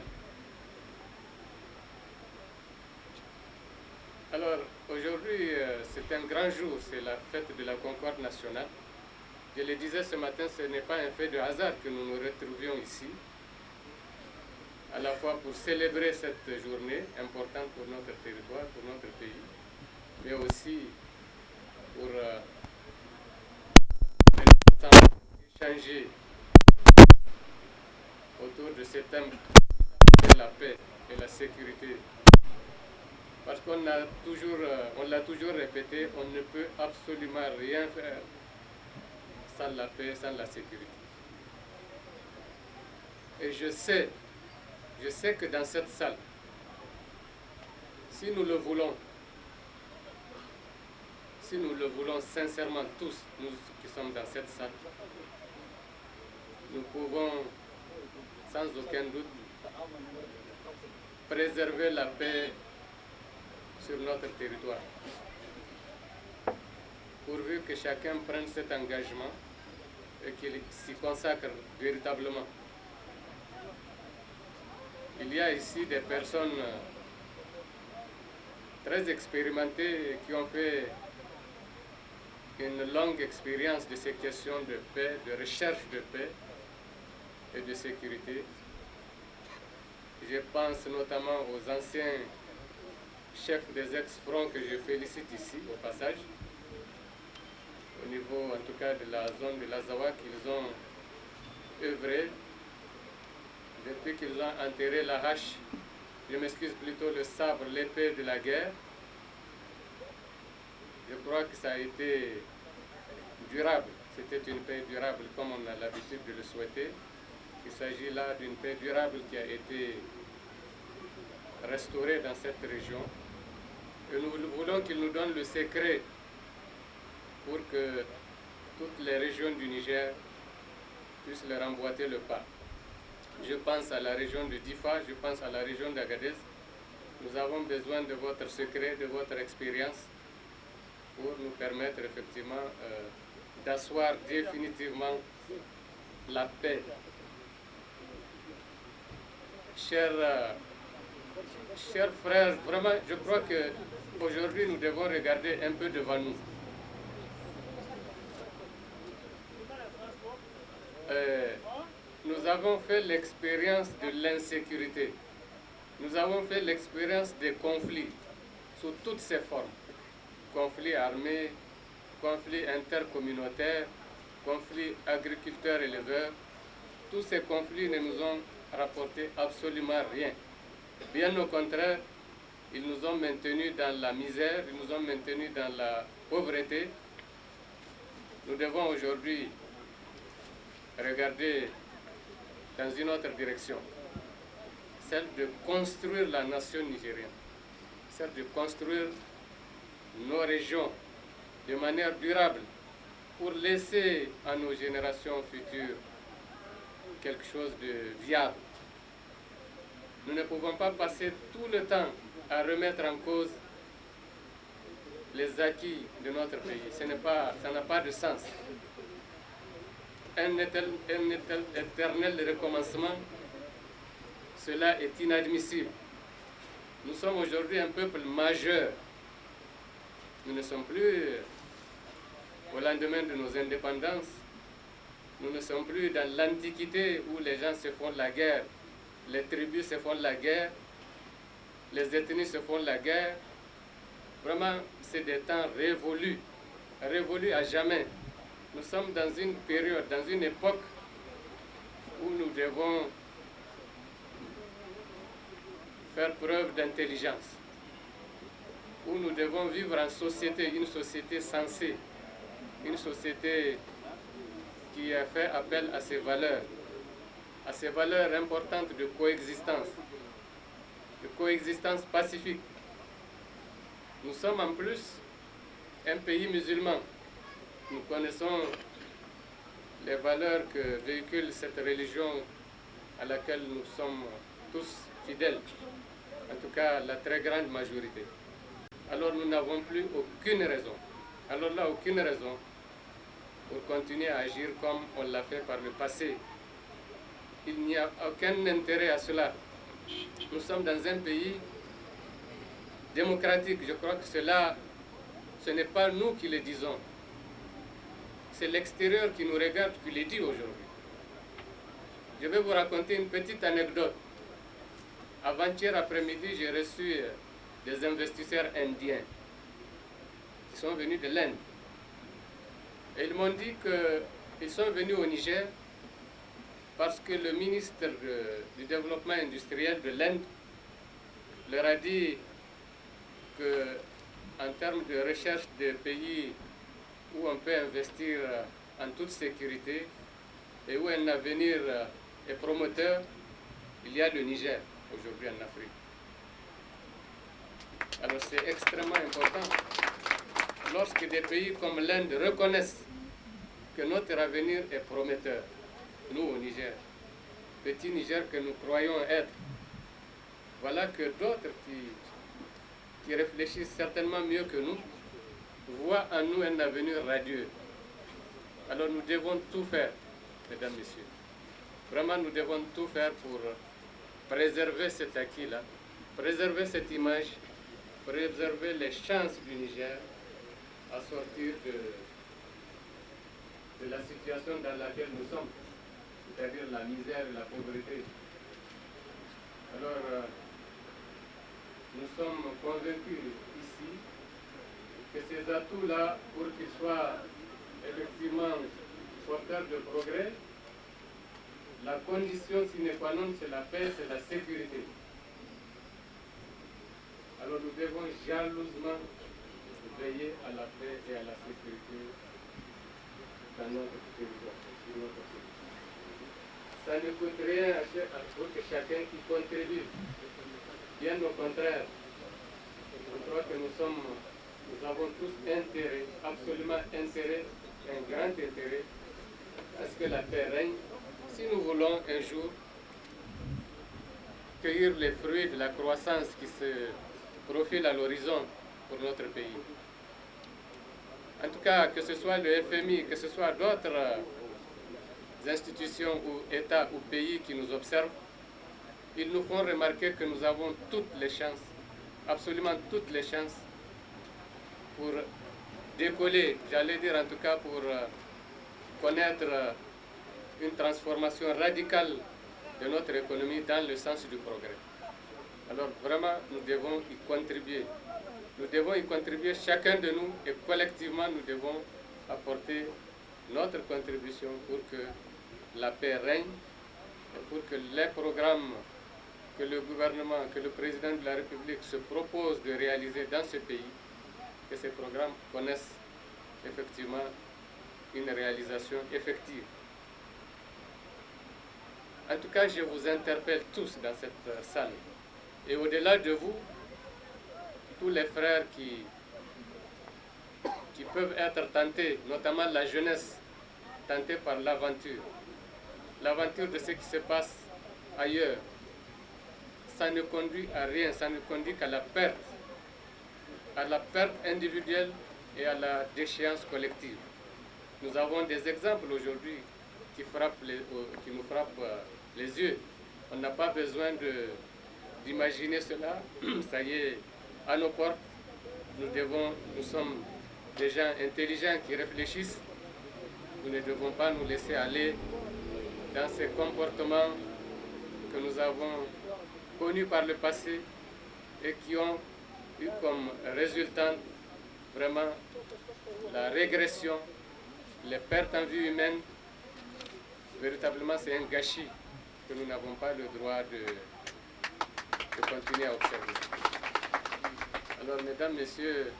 Alors, aujourd'hui, c'est un grand jour, c'est la fête de la Concorde nationale. Je le disais ce matin, ce n'est pas un fait de hasard que nous nous retrouvions ici. à la fois pour célébrer cette journée importante pour notre territoire, pour notre pays, mais aussi pour échanger autour de ce thème de la paix et la sécurité. Parce qu'on l'a toujours répété, on ne peut absolument rien faire sans la paix, sans la sécurité. Et je sais que dans cette salle, si nous le voulons sincèrement tous, nous qui sommes dans cette salle, nous pouvons sans aucun doute préserver la paix sur notre territoire. Pourvu que chacun prenne cet engagement et qu'il s'y consacre véritablement. Il y a ici des personnes très expérimentées qui ont fait une longue expérience de ces questions de paix, de recherche de paix et de sécurité. Je pense notamment aux anciens chefs des ex-fronts que je félicite ici au passage, au niveau en tout cas de la zone de l'Azawa, qu'ils ont œuvré depuis qu'ils ont enterré la hache, je m'excuse plutôt, le sabre, l'épée de la guerre. Je crois que ça a été durable, c'était une paix durable comme on a l'habitude de le souhaiter. Il s'agit là d'une paix durable qui a été restaurée dans cette région. Et nous voulons qu'il nous donne le secret pour que toutes les régions du Niger puissent leur emboîter le pas. Je pense à la région de Difa, je pense à la région d'Agadez. Nous avons besoin de votre secret, de votre expérience pour nous permettre effectivement d'asseoir définitivement la paix. Chers frères, vraiment, je crois qu'aujourd'hui nous devons regarder un peu devant nous. Nous avons fait l'expérience de l'insécurité. Nous avons fait l'expérience des conflits sous toutes ses formes. Conflits armés, conflits intercommunautaires, conflits agriculteurs-éleveurs. Tous ces conflits ne nous ont rapporté absolument rien. Bien au contraire, ils nous ont maintenus dans la misère, ils nous ont maintenus dans la pauvreté. Nous devons aujourd'hui regarder dans une autre direction, celle de construire la nation nigérienne, celle de construire nos régions de manière durable pour laisser à nos générations futures quelque chose de viable. Nous ne pouvons pas passer tout le temps à remettre en cause les acquis de notre pays. Ça n'a pas de sens. Un éternel recommencement, cela est inadmissible. Nous sommes aujourd'hui un peuple majeur. Nous ne sommes plus au lendemain de nos indépendances. Nous ne sommes plus dans l'Antiquité où les gens se font la guerre. Les tribus se font la guerre. Les ethnies se font la guerre. Vraiment, c'est des temps révolus. Révolus à jamais. Nous sommes dans une période, dans une époque où nous devons faire preuve d'intelligence, où nous devons vivre en société, une société sensée, une société qui a fait appel à ces valeurs importantes de coexistence pacifique. Nous sommes en plus un pays musulman. Nous connaissons les valeurs que véhicule cette religion à laquelle nous sommes tous fidèles, en tout cas la très grande majorité. Alors nous n'avons plus aucune raison, aucune raison pour continuer à agir comme on l'a fait par le passé. Il n'y a aucun intérêt à cela. Nous sommes dans un pays démocratique. Je crois que ce n'est pas nous qui le disons. C'est l'extérieur qui nous regarde qui le dit aujourd'hui. Je vais vous raconter une petite anecdote. Avant-hier après-midi, j'ai reçu des investisseurs indiens qui sont venus de l'Inde. Et ils m'ont dit qu'ils sont venus au Niger parce que le ministre du Développement industriel de l'Inde leur a dit qu'en termes de recherche de pays où on peut investir en toute sécurité et où un avenir est promoteur, il y a le Niger aujourd'hui en Afrique. Alors c'est extrêmement important lorsque des pays comme l'Inde reconnaissent que notre avenir est prometteur, nous au Niger, petit Niger que nous croyons être. Voilà que d'autres qui réfléchissent certainement mieux que nous voient en nous un avenir radieux. Alors nous devons tout faire, mesdames, messieurs. Vraiment, nous devons tout faire pour préserver cet acquis-là, préserver cette image, préserver les chances du Niger à sortir de la situation dans laquelle nous sommes, c'est-à-dire la misère et la pauvreté. Alors, nous sommes convaincus ici que ces atouts-là, pour qu'ils soient effectivement porteurs de progrès, la condition sine qua non, c'est la paix, c'est la sécurité. Alors nous devons jalousement veiller à la paix et à la sécurité dans notre territoire, sur notre pays. Ça ne coûte rien pour que chacun y contribue. Bien au contraire, je crois que nous avons tous intérêt, absolument intérêt, un grand intérêt, à ce que la paix règne, si nous voulons un jour cueillir les fruits de la croissance qui se profile à l'horizon pour notre pays. En tout cas, que ce soit le FMI, que ce soit d'autres institutions ou États ou pays qui nous observent, ils nous font remarquer que nous avons toutes les chances, absolument toutes les chances, pour décoller, j'allais dire en tout cas pour connaître une transformation radicale de notre économie dans le sens du progrès. Alors vraiment, nous devons y contribuer. Nous devons y contribuer chacun de nous et collectivement nous devons apporter notre contribution pour que la paix règne et pour que les programmes que le gouvernement, que le président de la République se propose de réaliser dans ce pays, que ces programmes connaissent effectivement une réalisation effective. En tout cas, je vous interpelle tous dans cette salle. Et au-delà de vous, tous les frères qui peuvent être tentés, notamment la jeunesse, tentée par l'aventure de ce qui se passe ailleurs, ça ne conduit à rien, ça ne conduit qu'à la perte individuelle et à la déchéance collective. Nous avons des exemples aujourd'hui qui nous frappent les yeux. On n'a pas besoin d'imaginer cela, ça y est, à nos portes. Nous sommes des gens intelligents qui réfléchissent. Nous ne devons pas nous laisser aller dans ces comportements que nous avons connus par le passé et qui ont eu comme résultante vraiment la régression, les pertes en vie humaine. Véritablement, c'est un gâchis que nous n'avons pas le droit de continuer à observer. Alors, mesdames, messieurs,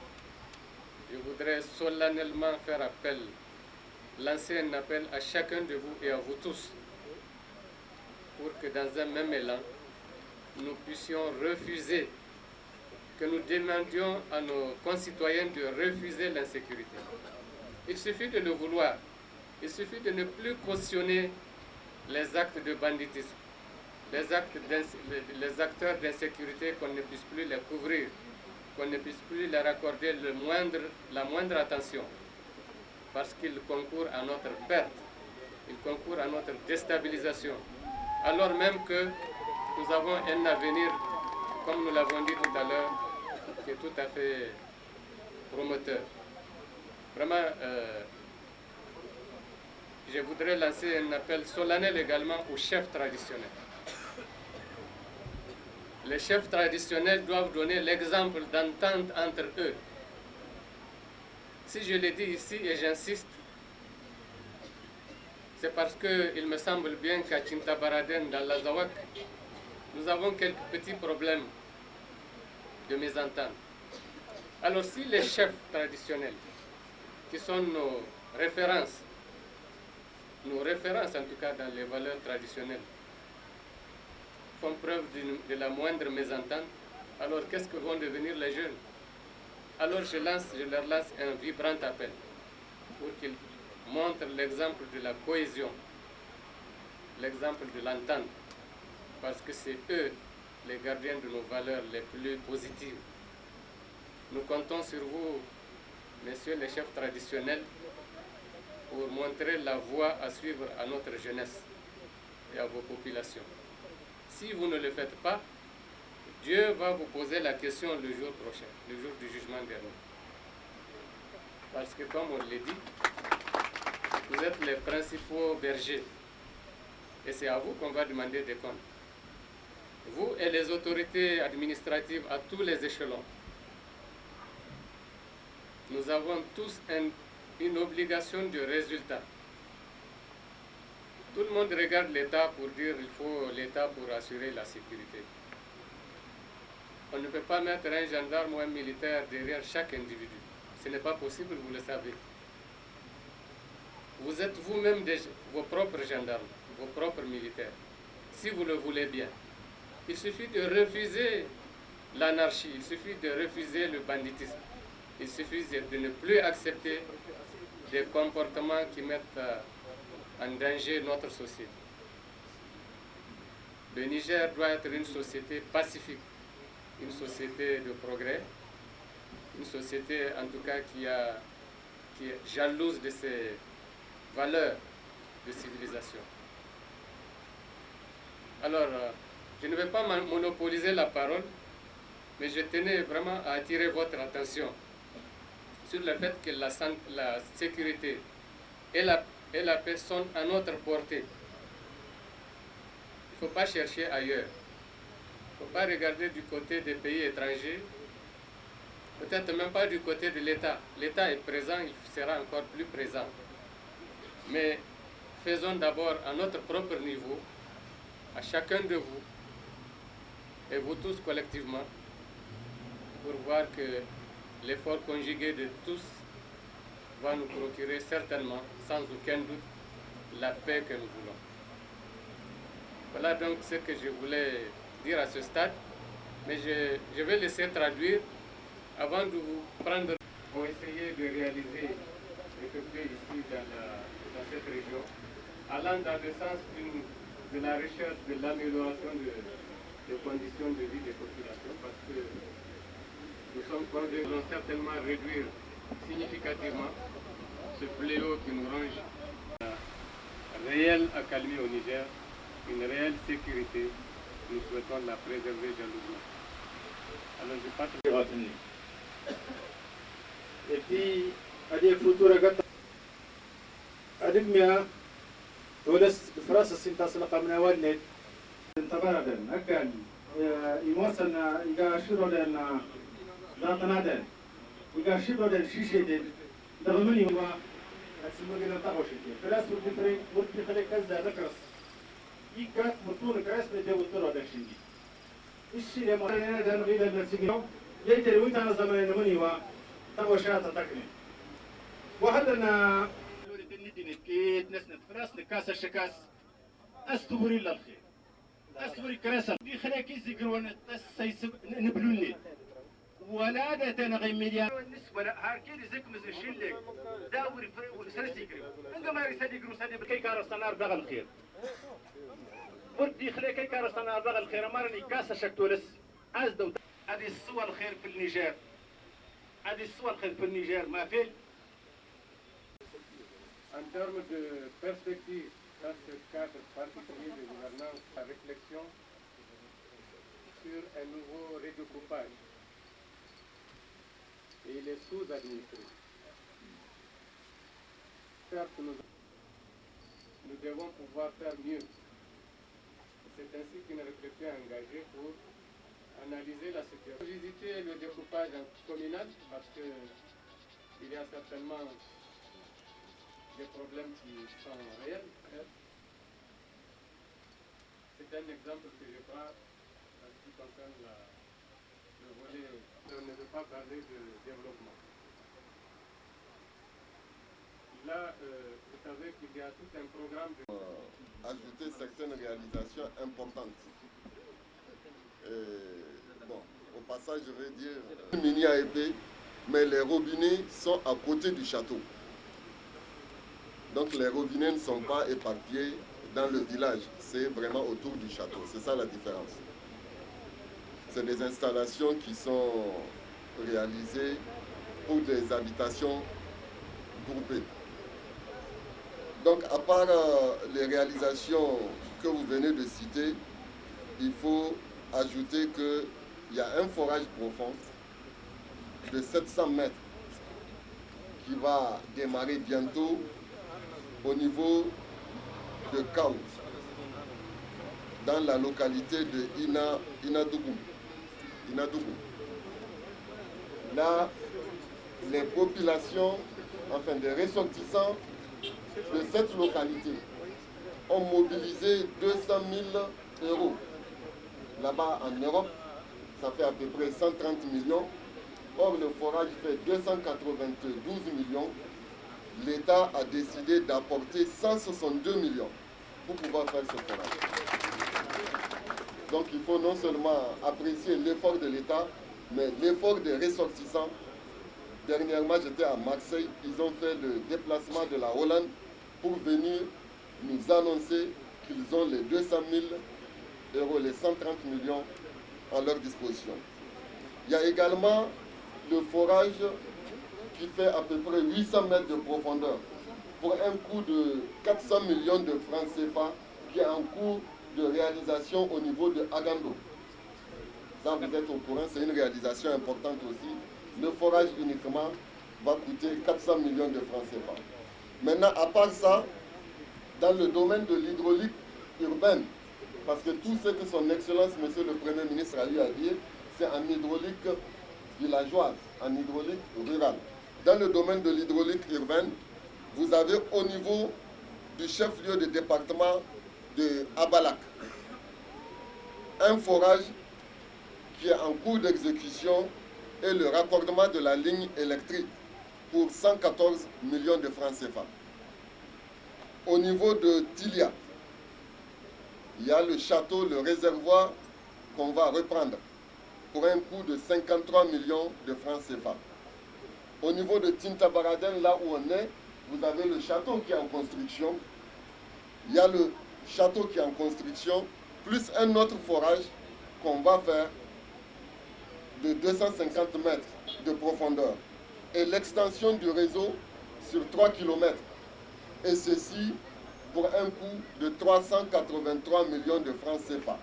je voudrais solennellement faire appel, lancer un appel à chacun de vous et à vous tous pour que dans un même élan, nous puissions refuser, que nous demandions à nos concitoyens de refuser l'insécurité. Il suffit de le vouloir. Il suffit de ne plus cautionner les actes de banditisme, les acteurs d'insécurité, qu'on ne puisse plus les couvrir, qu'on ne puisse plus leur accorder la moindre attention, parce qu'ils concourent à notre perte, ils concourent à notre déstabilisation, alors même que nous avons un avenir, comme nous l'avons dit tout à l'heure, qui est tout à fait promoteur. Vraiment, je voudrais lancer un appel solennel également aux chefs traditionnels. les chefs traditionnels doivent donner l'exemple d'entente entre eux. Si je l'ai dit ici et j'insiste, c'est parce qu'il me semble bien qu'à Tintabaraden, dans l'Azawak, nous avons quelques petits problèmes de mésentente. Alors si les chefs traditionnels, qui sont nos références en tout cas dans les valeurs traditionnelles, font preuve de la moindre mésentente, alors qu'est-ce que vont devenir les jeunes? Alors je leur lance un vibrant appel pour qu'ils montrent l'exemple de la cohésion, l'exemple de l'entente, parce que c'est eux les gardiens de nos valeurs les plus positives. Nous comptons sur vous, messieurs les chefs traditionnels, pour montrer la voie à suivre à notre jeunesse et à vos populations. Si vous ne le faites pas, Dieu va vous poser la question le jour prochain, le jour du jugement dernier. Parce que comme on l'a dit, vous êtes les principaux bergers. Et c'est à vous qu'on va demander des comptes. Vous et les autorités administratives à tous les échelons. Nous avons tous une obligation de résultat. Tout le monde regarde l'État pour dire qu'il faut l'État pour assurer la sécurité. On ne peut pas mettre un gendarme ou un militaire derrière chaque individu. Ce n'est pas possible, vous le savez. Vous êtes vous-même vos propres gendarmes, vos propres militaires, si vous le voulez bien. Il suffit de refuser l'anarchie, il suffit de refuser le banditisme. Il suffit de ne plus accepter des comportements qui mettent en danger notre société. Le Niger doit être une société pacifique, une société de progrès, une société en tout cas qui est jalouse de ses valeurs de civilisation. Alors, je ne vais pas monopoliser la parole, mais je tenais vraiment à attirer votre attention sur le fait que la sécurité et la paix sont à notre portée. Il ne faut pas chercher ailleurs. Il ne faut pas regarder du côté des pays étrangers, peut-être même pas du côté de l'État. L'État est présent, il sera encore plus présent. Mais faisons d'abord à notre propre niveau, à chacun de vous, et vous tous collectivement, pour voir que l'effort conjugué de tous va nous procurer certainement, sans aucun doute, la paix que nous voulons. Voilà donc ce que je voulais dire à ce stade, mais je vais laisser traduire avant de vous prendre pour essayer de réaliser ce que fait ici dans cette région, allant dans le sens de la recherche de l'amélioration des conditions de vie des populations, parce que nous sommes convaincus que nous allons certainement réduire significativement ce fléau qui nous ronge. Une réelle accalmie au Niger, une réelle sécurité, nous souhaitons la préserver jalousement. Alors je passe. Et puis, à des photos, أدميا ولس فراسة سنتا سلقة من أولاد تباردن أكل يموصلنا يقاشروا لنا ذاتنا دن يقاشروا لنا شيشة دغمني هو أسمو لنا تغوشتي فلاس ودفرين ودفرين كذا ذكرس يكاس مطون كاس نجاو الطرق دشيني الشيء لما أنا دان غير النسيجو يجري وانت على زمان مني هو تغوشات تكني وهذا كيت نسند فراس نكاس الشكاس استوري للخير استوري كاسة دي خلاك يزقر وانا نبلوني ولا دا تنغي مليان ولا هاركي زك مزشين لك داوري سرسي كريم عندما يسدي كرو سدي بكي كار صنار بغى الخير بردي خلاك كي كار صنار بغى الخير مارني كاسة شكتولس ازدو هذه الصور الخير في النيجر هذه الصور الخير في النيجر ما في. En termes de perspective dans ce cadre particulier de gouvernance, la réflexion sur un nouveau redécoupage et il est sous-administré. Certes, nous devons pouvoir faire mieux. C'est ainsi qu'une réflexion est engagée pour analyser la situation. Visiter le découpage communal parce qu'il y a certainement des problèmes qui sont réels. C'est un exemple que je prends en ce qui concerne le volet. On ne veut pas parler de développement. Là, vous savez qu'il y a tout un programme de... Ajouter certaines réalisations importantes. Bon, au passage, je vais dire, mini AEP, mais les robinets sont à côté du château. Donc les robinets ne sont pas éparpillés dans le village, c'est vraiment autour du château, c'est ça la différence. C'est des installations qui sont réalisées pour des habitations groupées. Donc à part les réalisations que vous venez de citer, il faut ajouter qu'il y a un forage profond de 700 mètres qui va démarrer bientôt au niveau de Kaou, dans la localité de Inadougou. Là, les populations, enfin des ressortissants de cette localité ont mobilisé 200 000 euros. Là-bas en Europe, ça fait à peu près 130 millions. Or, le forage fait 292 millions. L'État a décidé d'apporter 162 millions pour pouvoir faire ce forage. Donc il faut non seulement apprécier l'effort de l'État, mais l'effort des ressortissants. Dernièrement, j'étais à Marseille, ils ont fait le déplacement de la Hollande pour venir nous annoncer qu'ils ont les 200 000 euros, les 130 millions à leur disposition. Il y a également le forage qui fait à peu près 800 mètres de profondeur pour un coût de 400 millions de francs CFA qui est en cours de réalisation au niveau de Agando. Ça, vous êtes au courant, c'est une réalisation importante aussi. Le forage uniquement va coûter 400 millions de francs CFA. Maintenant, à part ça, dans le domaine de l'hydraulique urbaine, parce que tout ce que son Excellence, Monsieur le Premier ministre, a eu à dire, c'est en hydraulique villageoise, en hydraulique rurale. Dans le domaine de l'hydraulique urbaine, vous avez au niveau du chef-lieu de département de Abalak un forage qui est en cours d'exécution et le raccordement de la ligne électrique pour 114 millions de francs CFA. Au niveau de Tilia, il y a le château, le réservoir qu'on va reprendre pour un coût de 53 millions de francs CFA. Au niveau de Tintabaraden, là où on est, vous avez le château qui est en construction. Il y a le château qui est en construction, plus un autre forage qu'on va faire de 250 mètres de profondeur. Et l'extension du réseau sur 3 km. Et ceci pour un coût de 383 millions de francs CFA.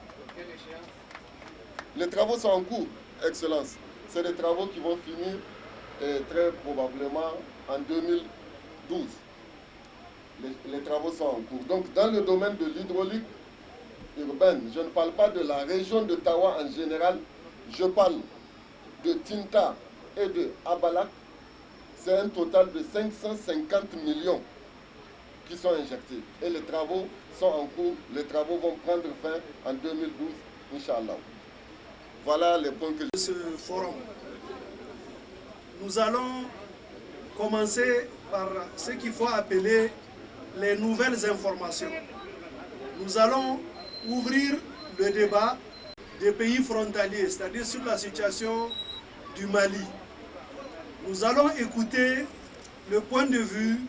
Les travaux sont en cours, Excellence. C'est des travaux qui vont finir très probablement en 2012. Les travaux sont en cours. Donc dans le domaine de l'hydraulique urbaine, je ne parle pas de la région de Tawa en général, je parle de Tinta et de Abalak. C'est un total de 550 millions qui sont injectés. Et les travaux sont en cours. Les travaux vont prendre fin en 2012, Inch'Allah. Voilà les points que ce forum. Nous allons commencer par ce qu'il faut appeler les nouvelles informations. Nous allons ouvrir le débat des pays frontaliers, c'est-à-dire sur la situation du Mali. Nous allons écouter le point de vue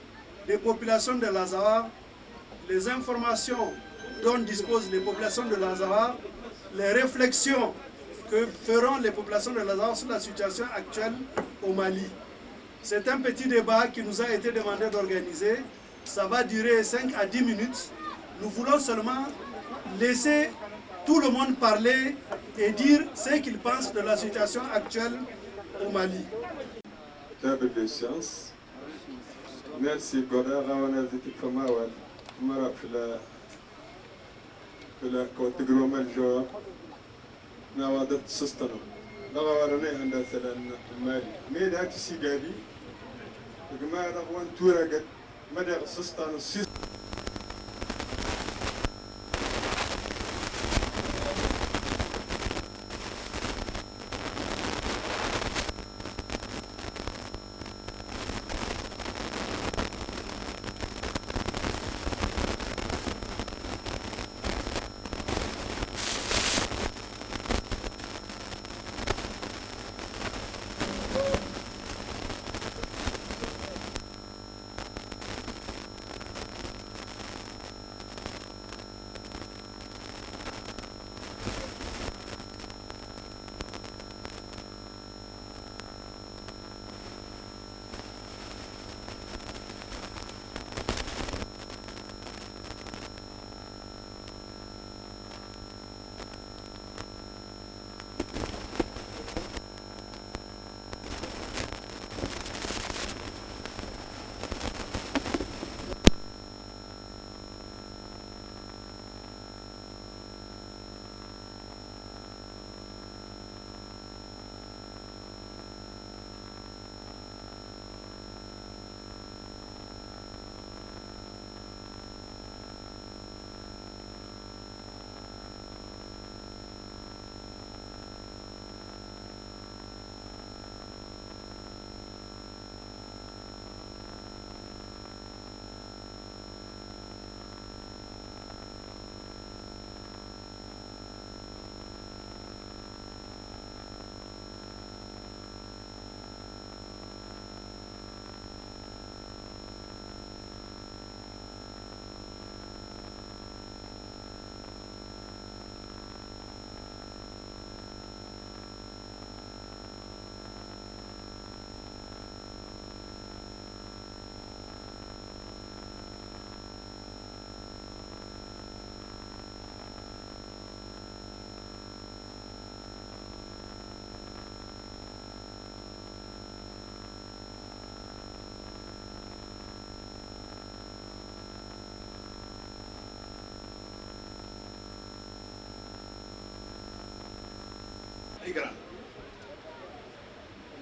des populations de l'Azawad, les informations dont disposent les populations de l'Azawad, les réflexions que feront les populations de l'Azawad sur la situation actuelle au Mali. C'est un petit débat qui nous a été demandé d'organiser. Ça va durer 5 à 10 minutes. Nous voulons seulement laisser tout le monde parler et dire ce qu'il pense de la situation actuelle au Mali. Table de sciences. Merci Goda Rawana Ziti Kamawal. Mara Fila Fila Kotigromal Joa. نوادر سستنا لغوارنا عند سلام مالي ميد هاتي سيجاري وجماعة أخوان تورجت مدى سستنا السيس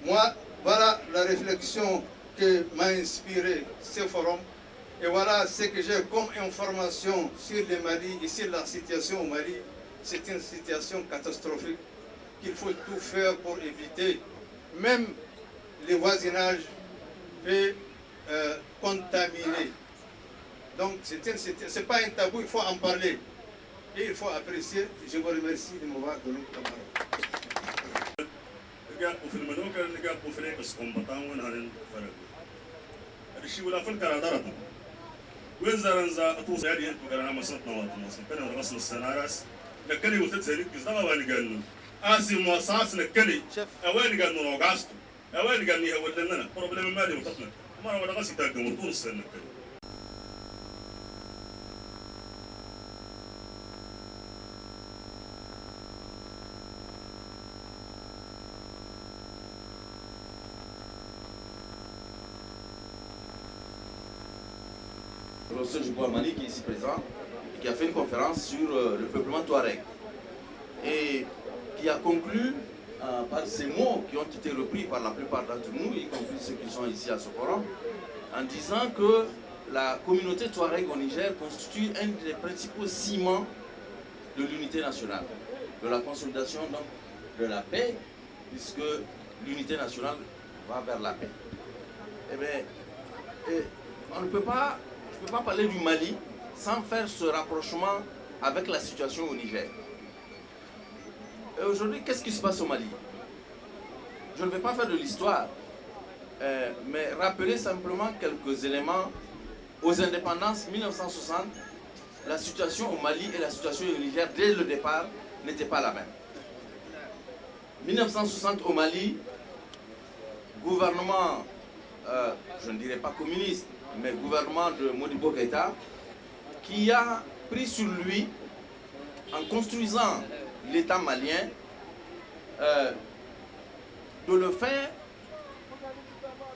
Moi, voilà la réflexion que m'a inspiré ce forum. Et voilà ce que j'ai comme information sur le Mali et sur la situation au Mali. C'est une situation catastrophique qu'il faut tout faire pour éviter. Même le voisinage peut contaminer. Donc, c'est pas un tabou, il faut en parler. Et il faut apprécier. Je vous remercie de m'avoir donné la parole. وفي المنوكة نلقى بوفريق اسكومبطان وين هذا الفرق الشيء ولا فلك على درجة وين زرنزا أطوس يعني أنتوا قرنا مسطنا وطمسنا كنا نغسل السنارس لكني وتتسلك كذا وين قالوا آسي مواصلات لكني أوين قالوا نوقعستوا أوين قالني هو لنا بروبلم مالي وطفنا مرة ولا غسي تاكم وطول السنة كذا Le professeur Jibo Mali qui est ici présent et qui a fait une conférence sur le peuplement touareg et qui a conclu par ces mots qui ont été repris par la plupart d'entre nous, y compris ceux qui sont ici à ce forum, en disant que la communauté touareg au Niger constitue un des principaux ciments de l'unité nationale, de la consolidation donc de la paix, puisque l'unité nationale va vers la paix. Eh bien, on ne peut pas parler du Mali sans faire ce rapprochement avec la situation au Niger. Et aujourd'hui, qu'est-ce qui se passe au Mali? Je ne vais pas faire de l'histoire, mais rappeler simplement quelques éléments. Aux indépendances 1960, la situation au Mali et la situation au Niger, dès le départ, n'étaient pas la même. 1960 au Mali, gouvernement, je ne dirais pas communiste, mais gouvernement de Modibo Keïta, qui a pris sur lui, en construisant l'État malien, de le faire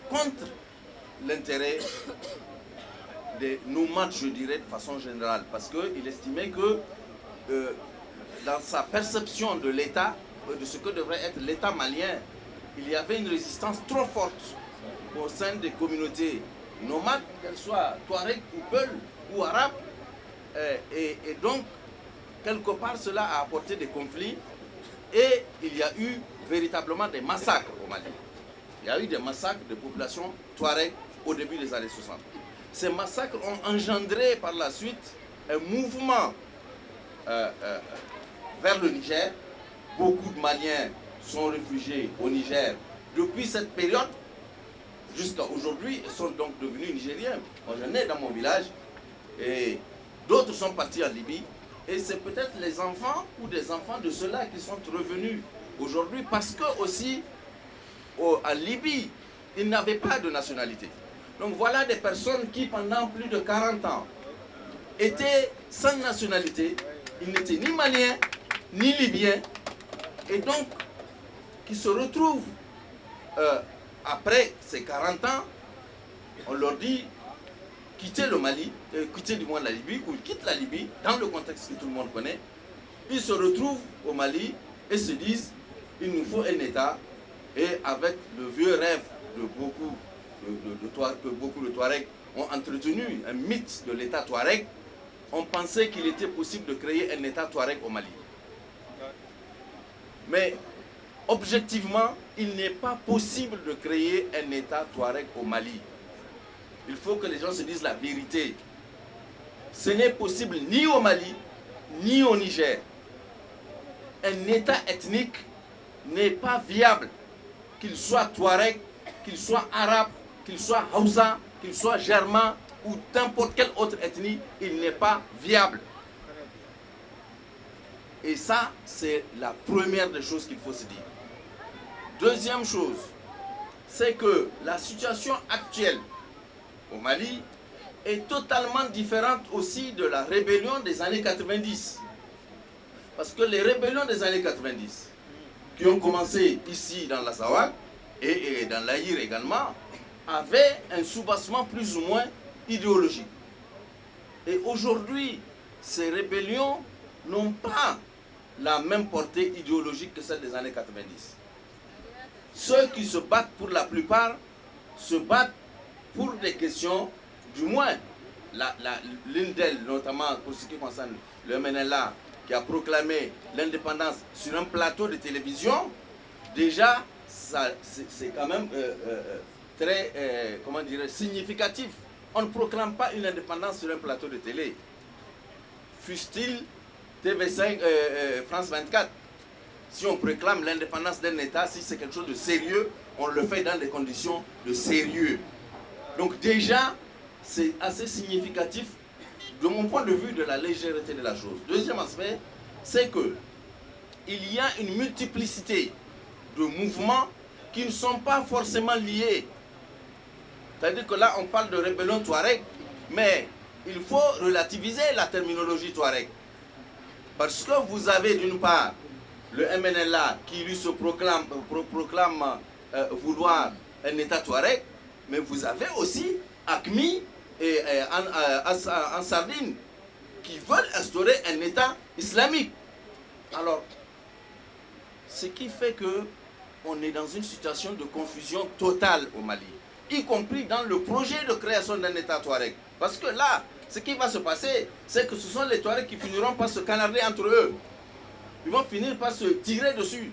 contre l'intérêt des nomades, je dirais, de façon générale, parce qu'il estimait que dans sa perception de l'État, de ce que devrait être l'État malien, il y avait une résistance trop forte au sein des communautés nomades, qu'elles soient Touareg ou Peul ou Arabes. Et donc, quelque part, cela a apporté des conflits et il y a eu véritablement des massacres au Mali. Il y a eu des massacres de populations Touareg au début des années 60. Ces massacres ont engendré par la suite un mouvement vers le Niger. Beaucoup de Maliens sont réfugiés au Niger depuis cette période jusqu'à aujourd'hui et sont donc devenus Nigériens. Moi, j'en ai dans mon village et d'autres sont partis en Libye. Et c'est peut-être les enfants ou des enfants de ceux-là qui sont revenus aujourd'hui parce que aussi en Libye, ils n'avaient pas de nationalité. Donc voilà des personnes qui pendant plus de 40 ans étaient sans nationalité. Ils n'étaient ni maliens, ni libyens. Et donc, qui se retrouvent après ces 40 ans, on leur dit quitter le Mali, quitter du moins la Libye, ou ils quittent la Libye, dans le contexte que tout le monde connaît. Ils se retrouvent au Mali et se disent il nous faut un État. Et avec le vieux rêve de beaucoup de Touaregs ont entretenu, un mythe de l'État Touareg, on pensait qu'il était possible de créer un État Touareg au Mali. Mais objectivement, il n'est pas possible de créer un État Touareg au Mali. Il faut que les gens se disent la vérité. Ce n'est possible ni au Mali, ni au Niger. Un État ethnique n'est pas viable, qu'il soit Touareg, qu'il soit arabe, qu'il soit Hausa, qu'il soit germain ou n'importe quelle autre ethnie, il n'est pas viable. Et ça, c'est la première des choses qu'il faut se dire. Deuxième chose, c'est que la situation actuelle au Mali est totalement différente aussi de la rébellion des années 90. Parce que les rébellions des années 90, qui ont commencé ici dans la Sawak et dans l'Aïr également, avaient un soubassement plus ou moins idéologique. Et aujourd'hui, ces rébellions n'ont pas la même portée idéologique que celle des années 90. Ceux qui se battent pour la plupart se battent pour des questions, du moins, l'une d'elles, notamment pour ce qui concerne le MNLA, qui a proclamé l'indépendance sur un plateau de télévision, déjà, c'est quand même très, comment dirais, significatif. On ne proclame pas une indépendance sur un plateau de télé. Fût-il TV5, France 24. Si on proclame l'indépendance d'un État, si c'est quelque chose de sérieux, on le fait dans des conditions de sérieux. Donc déjà, c'est assez significatif de mon point de vue de la légèreté de la chose. Deuxième aspect, c'est que il y a une multiplicité de mouvements qui ne sont pas forcément liés. C'est-à-dire que là, on parle de rébellion Touareg, mais il faut relativiser la terminologie Touareg. Parce que vous avez d'une part le MNLA qui lui se proclame vouloir un État Touareg, mais vous avez aussi AQMI et en Sardine qui veulent instaurer un État islamique. Alors, ce qui fait que on est dans une situation de confusion totale au Mali, y compris dans le projet de création d'un État Touareg. Parce que là, ce qui va se passer, c'est que ce sont les Touaregs qui finiront par se canarder entre eux. Ils vont finir par se tirer dessus.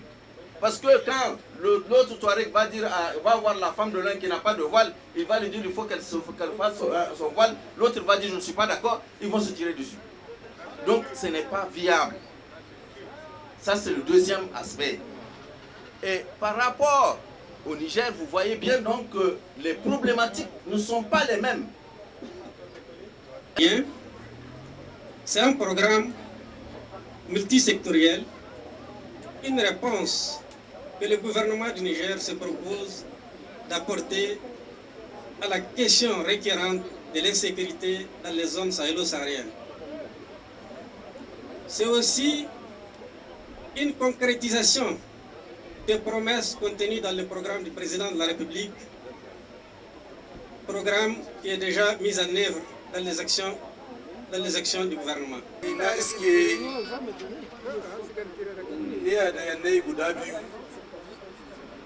Parce que quand l'autre Touareg va voir la femme de l'un qui n'a pas de voile, il va lui dire qu'il faut qu'elle fasse son voile. L'autre va dire je ne suis pas d'accord, ils vont se tirer dessus. Donc ce n'est pas viable. Ça c'est le deuxième aspect. Et par rapport au Niger, vous voyez bien donc que les problématiques ne sont pas les mêmes. C'est un programme multisectoriel, une réponse que le gouvernement du Niger se propose d'apporter à la question récurrente de l'insécurité dans les zones sahélo-sahariennes. C'est aussi une concrétisation des promesses contenues dans le programme du président de la République, programme qui est déjà mis en œuvre dans les actions dans les actions du gouvernement.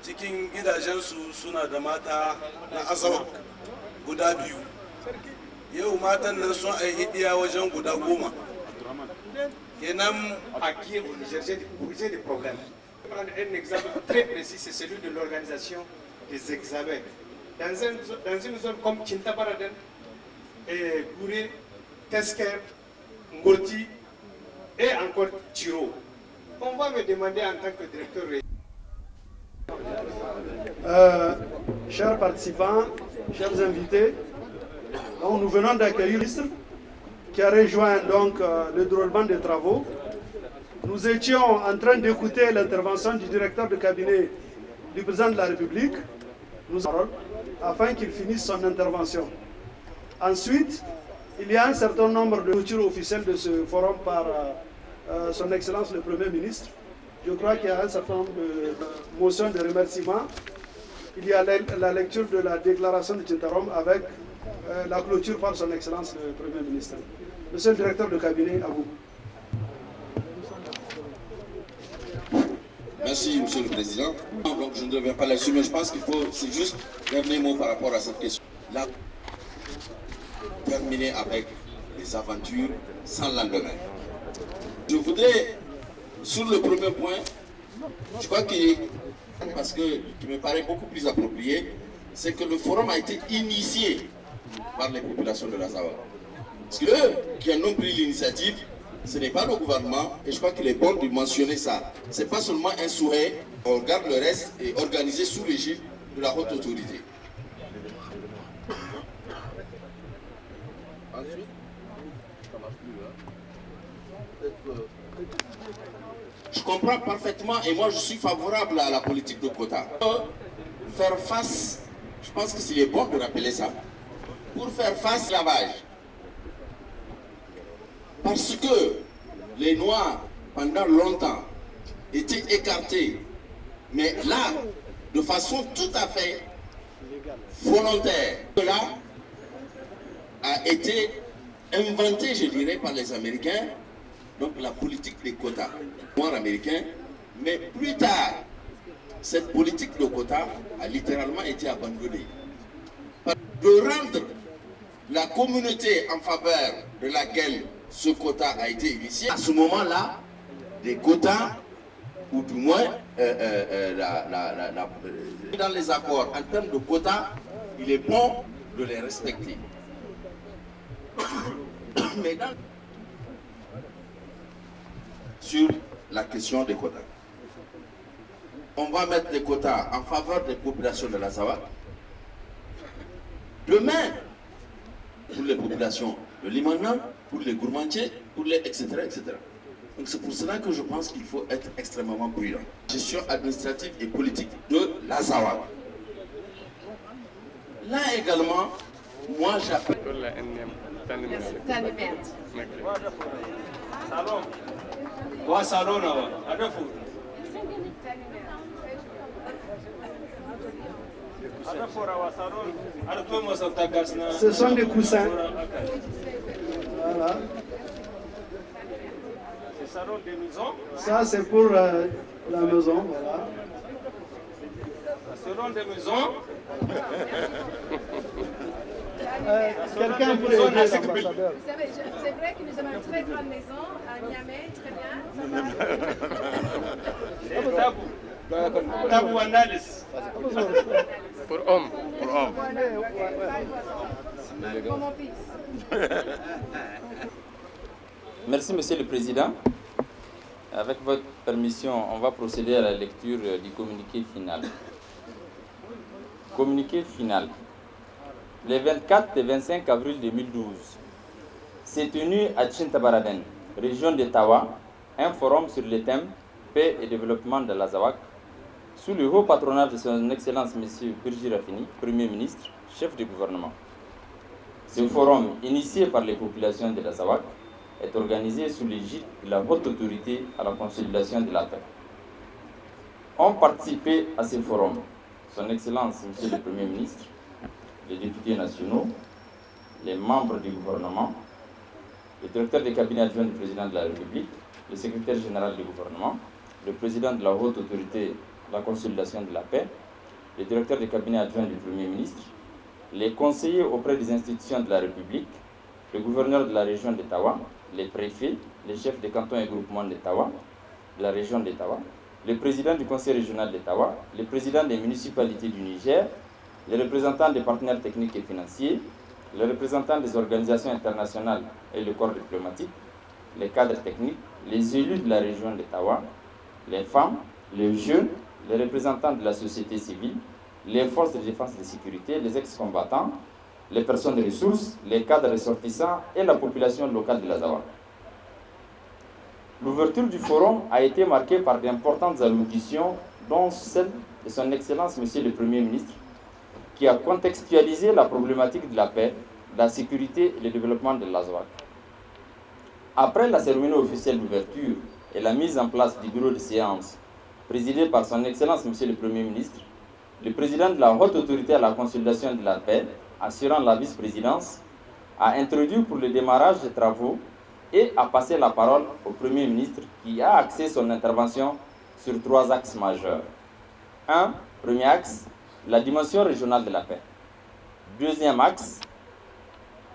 cikin gidajensu suna da mata na azawak guda biyu yau matan nan sun aihi ɗiya wajen guda 10 kenan Aquí au Niger, j'ai des problèmes. Je vais prendre un exemple très précis, c'est celui de l'organisation des examens. Dans une zone comme Kintabaraden, Gouré, Tesker, Ngoti et encore Tiro, on va me demander en tant que directeur. Chers participants, chers invités, donc nous venons d'accueillir le ministre qui a rejoint donc le déroulement des travaux. Nous étions en train d'écouter l'intervention du directeur de cabinet du président de la République, afin qu'il finisse son intervention. Ensuite, il y a un certain nombre de clôtures officielles de ce forum par son Excellence le Premier ministre. Je crois qu'il y a un certain nombre de motions de remerciement. Il y a la lecture de la déclaration de Tintarom avec la clôture par son Excellence le Premier ministre. Monsieur le directeur de cabinet, à vous. Merci, Monsieur le Président. Donc, je ne reviens pas là-dessus, mais je pense qu'il faut, c'est juste dernier mot par rapport à cette question. Là, terminer avec des aventures sans lendemain. Je voudrais, sur le premier point, je crois qu'il parce que qui me paraît beaucoup plus approprié, c'est que le forum a été initié par les populations de l'Azawa. Parce que eux qui en ont pris l'initiative, ce n'est pas le gouvernement, et je crois qu'il est bon de mentionner ça. Ce n'est pas seulement un souhait, on regarde le reste et organisé sous l'égide de la haute autorité. Ensuite, ça marche plus, je comprends parfaitement et moi je suis favorable à la politique de quota. Faire face, je pense que c'est bon de rappeler ça, pour faire face à l'esclavage. Parce que les Noirs, pendant longtemps, étaient écartés. Mais là, de façon tout à fait volontaire, cela a été inventé, je dirais, par les Américains, donc la politique des quotas noirs américains. Mais plus tard, cette politique de quotas a littéralement été abandonnée. De rendre la communauté en faveur de laquelle ce quota a été initié, à ce moment-là, des quotas, ou du moins dans les accords en termes de quotas, il est bon de les respecter. Mais sur la question des quotas, on va mettre des quotas en faveur des populations de l'Azawa. Demain, pour les populations de Limana, pour les gourmandiers, pour les etc. etc. Donc c'est pour cela que je pense qu'il faut être extrêmement prudent. Gestion administrative et politique de l'Azawa. Là également, moi j'appelle... Ce sont des coussins. Voilà. Ça c'est pour la maison, voilà. Selon des maisons. Quelqu'un pourrait aider l'ambassadeur. Vous savez, c'est vrai que nous avons une très grande maison à Niamey, très bien. Tabou analyse. Pour homme. Pour mon fils. Merci, Monsieur le Président. Avec votre permission, on va procéder à la lecture du communiqué final. Communiqué final. Le 24 et 25 avril 2012, s'est tenu à Tintabaraden, région de Tawa, un forum sur le thème Paix et développement de l'Azawak, sous le haut patronage de son Excellence M. Birji Rafini, Premier ministre, chef du gouvernement. Ce forum, initié par les populations de l'Azawak, est organisé sous l'égide de la haute autorité à la consolidation de la paix. Ont participé à ce forum son Excellence M. le Premier ministre, les députés nationaux, les membres du gouvernement, le directeur des cabinets adjoints du président de la République, le secrétaire général du gouvernement, le président de la haute autorité de la consolidation de la paix, le directeur des cabinets adjoints du Premier ministre, les conseillers auprès des institutions de la République, le gouverneur de la région d'Ottawa, les préfets, les chefs des cantons et groupements d'Ottawa, de la région d'Ottawa, le président du conseil régional d'Ottawa, les présidents des municipalités du Niger, les représentants des partenaires techniques et financiers, les représentants des organisations internationales et le corps diplomatique, les cadres techniques, les élus de la région d'Ottawa, les femmes, les jeunes, les représentants de la société civile, les forces de défense et de sécurité, les ex-combattants, les personnes de ressources, les cadres ressortissants et la population locale de l'Azawa. L'ouverture du forum a été marquée par d'importantes allocutions, dont celle de son Excellence Monsieur le Premier ministre, qui a contextualisé la problématique de la paix, de la sécurité et le développement de l'Azawak. Après la cérémonie officielle d'ouverture et la mise en place du bureau de séance présidé par son Excellence Monsieur le Premier ministre, le président de la haute autorité à la consolidation de la paix, assurant la vice-présidence, a introduit pour le démarrage des travaux et a passé la parole au Premier ministre qui a axé son intervention sur 3 axes majeurs. Premier axe, la dimension régionale de la paix. Deuxième axe,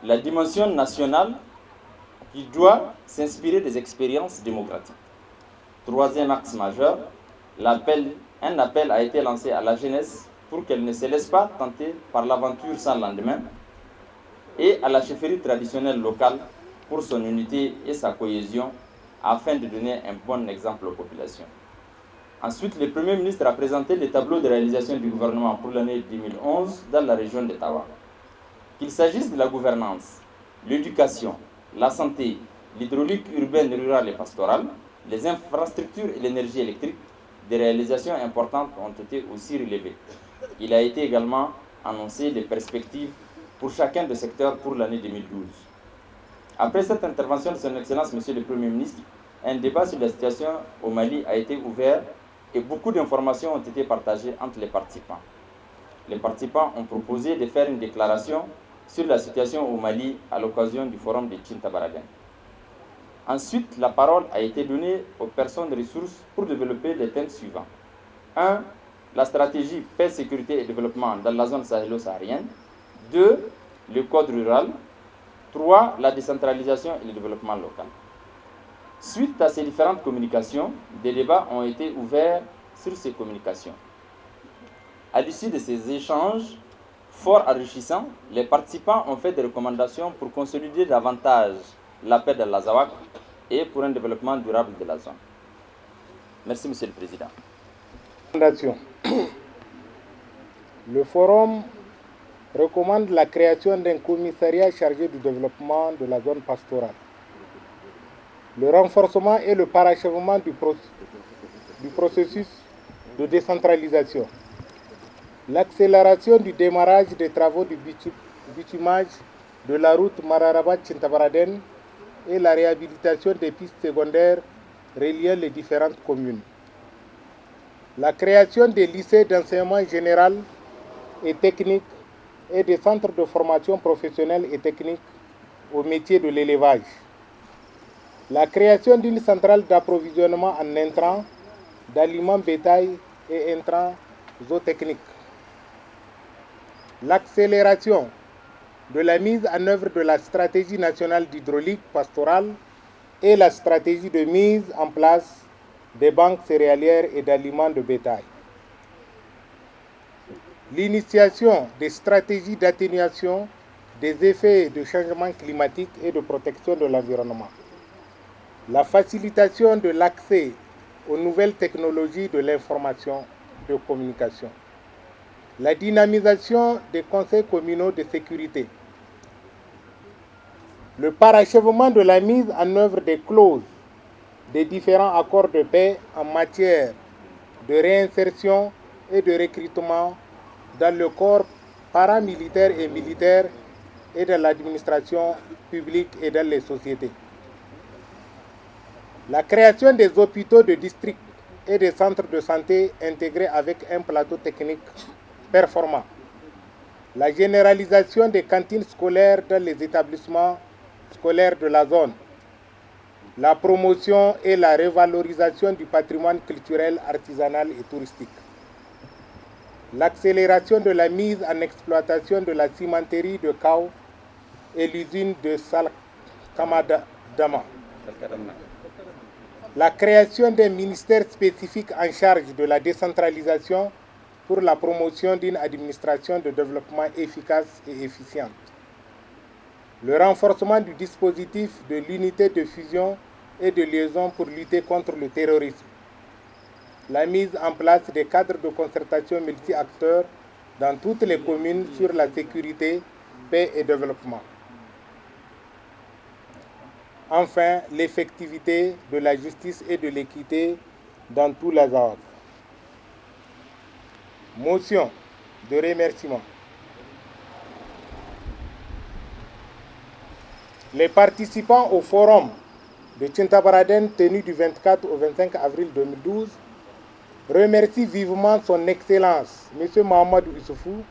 la dimension nationale qui doit s'inspirer des expériences démocratiques. Troisième axe majeur, un appel a été lancé à la jeunesse pour qu'elle ne se laisse pas tenter par l'aventure sans lendemain et à la chefferie traditionnelle locale pour son unité et sa cohésion afin de donner un bon exemple aux populations. Ensuite, le Premier ministre a présenté les tableaux de réalisation du gouvernement pour l'année 2011 dans la région d'Ottawa. Qu'il s'agisse de la gouvernance, l'éducation, la santé, l'hydraulique urbaine, rurale et pastorale, les infrastructures et l'énergie électrique, des réalisations importantes ont été aussi relevées. Il a été également annoncé des perspectives pour chacun des secteurs pour l'année 2012. Après cette intervention de son Excellence Monsieur le Premier ministre, un débat sur la situation au Mali a été ouvert et beaucoup d'informations ont été partagées entre les participants. Les participants ont proposé de faire une déclaration sur la situation au Mali à l'occasion du forum de Tintabaraden. Ensuite, la parole a été donnée aux personnes ressources pour développer les thèmes suivants. 1. La stratégie paix, sécurité et développement dans la zone sahélo-saharienne. 2. Le code rural. 3. La décentralisation et le développement local. Suite à ces différentes communications, des débats ont été ouverts sur ces communications. À l'issue de ces échanges fort enrichissants, les participants ont fait des recommandations pour consolider davantage la paix de l'Azawak et pour un développement durable de la zone. Merci, Monsieur le Président. Le forum recommande la création d'un commissariat chargé du développement de la zone pastorale, le renforcement et le parachèvement du processus de décentralisation, l'accélération du démarrage des travaux du bitumage de la route Mararabat-Tintabaraden et la réhabilitation des pistes secondaires reliant les différentes communes. La création des lycées d'enseignement général et technique et des centres de formation professionnelle et technique au métier de l'élevage. La création d'une centrale d'approvisionnement en intrants, d'aliments bétail et intrants zootechniques. L'accélération de la mise en œuvre de la stratégie nationale d'hydraulique pastorale et la stratégie de mise en place des banques céréalières et d'aliments de bétail. L'initiation des stratégies d'atténuation des effets de changement climatique et de protection de l'environnement. La facilitation de l'accès aux nouvelles technologies de l'information et de communication. La dynamisation des conseils communaux de sécurité. Le parachèvement de la mise en œuvre des clauses des différents accords de paix en matière de réinsertion et de recrutement dans le corps paramilitaire et militaire et dans l'administration publique et dans les sociétés. La création des hôpitaux de district et des centres de santé intégrés avec un plateau technique performant. La généralisation des cantines scolaires dans les établissements scolaires de la zone, la promotion et la revalorisation du patrimoine culturel, artisanal et touristique, l'accélération de la mise en exploitation de la cimenterie de Kao et l'usine de Salkamadama, la création d'un ministère spécifique en charge de la décentralisation pour la promotion d'une administration de développement efficace et efficiente, le renforcement du dispositif de l'unité de fusion et de liaison pour lutter contre le terrorisme, la mise en place des cadres de concertation multi-acteurs dans toutes les communes sur la sécurité, paix et développement. Enfin, l'effectivité de la justice et de l'équité dans tous les ordres. Motion de remerciement. Les participants au forum de Tintabaraden tenu du 24 au 25 avril 2012 remercient vivement son Excellence, M. Mahamadou Issoufou,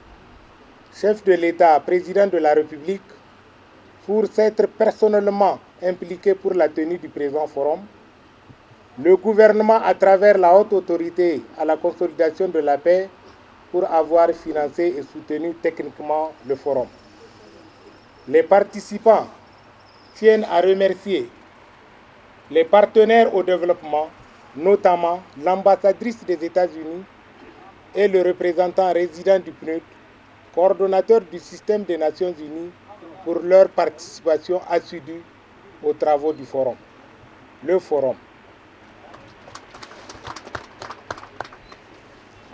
chef de l'État, président de la République, pour s'être personnellement impliqué pour la tenue du présent forum, le gouvernement à travers la haute autorité à la consolidation de la paix pour avoir financé et soutenu techniquement le forum. Les participants tiennent à remercier les partenaires au développement, notamment l'ambassadrice des États-Unis et le représentant résident du PNUD, coordonnateur du système des Nations Unies, pour leur participation assidue aux travaux du forum. Le forum.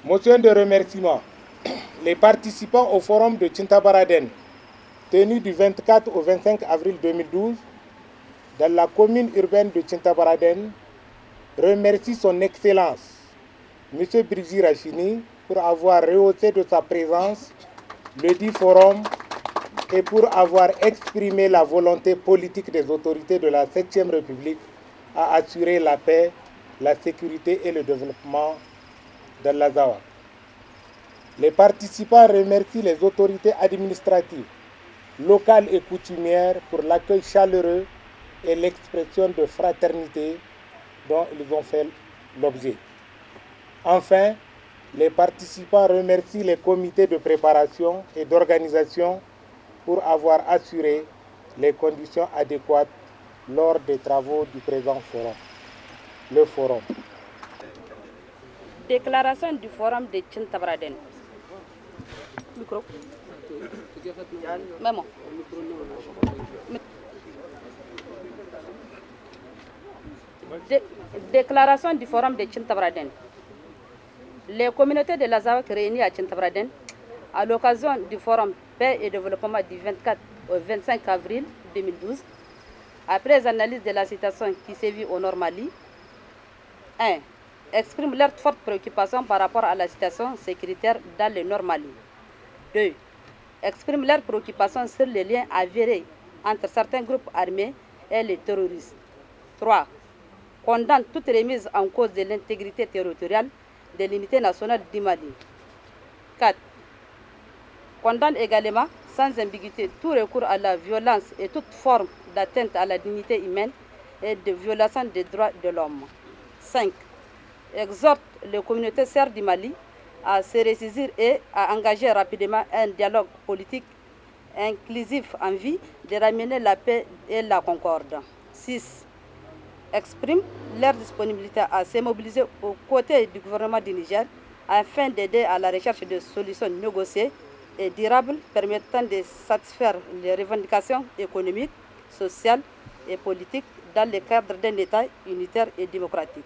Motion de remerciement. Les participants au forum de Tintabaraden, tenu du 24 au 25 avril 2012, dans la commune urbaine de Tintabaraden, remercient son Excellence, M. Brigitte Rachini, pour avoir rehaussé de sa présence le dit forum et pour avoir exprimé la volonté politique des autorités de la 7e République à assurer la paix, la sécurité et le développement dans l'Azawad. Les participants remercient les autorités administratives, locales et coutumières pour l'accueil chaleureux et l'expression de fraternité dont ils ont fait l'objet. Enfin, les participants remercient les comités de préparation et d'organisation pour avoir assuré les conditions adéquates lors des travaux du présent forum. Le forum. Déclaration du forum de Tintabaraden. Micro. Maman. Déclaration du forum de Tintabaraden. Les communautés de l'Azawad réunies à Tintabaraden à l'occasion du forum Paix et Développement du 24 au 25 avril 2012, après analyse de la situation qui sévit au Nord Mali, 1. Expriment leur forte préoccupation par rapport à la situation sécuritaire dans le Nord Mali. 2. Expriment leur préoccupation sur les liens avérés entre certains groupes armés et les terroristes. 3. Condamnent toute remise en cause de l'intégrité territoriale de l'unité nationale du Mali. 4. Condamne également, sans ambiguïté, tout recours à la violence et toute forme d'atteinte à la dignité humaine et de violation des droits de l'homme. 5. Exhorte les communautés serres du Mali à se ressaisir et à engager rapidement un dialogue politique inclusif en vue de ramener la paix et la concorde. 6. Exprime leur disponibilité à se mobiliser aux côtés du gouvernement du Niger afin d'aider à la recherche de solutions négociées et durables permettant de satisfaire les revendications économiques, sociales et politiques dans le cadre d'un État unitaire et démocratique.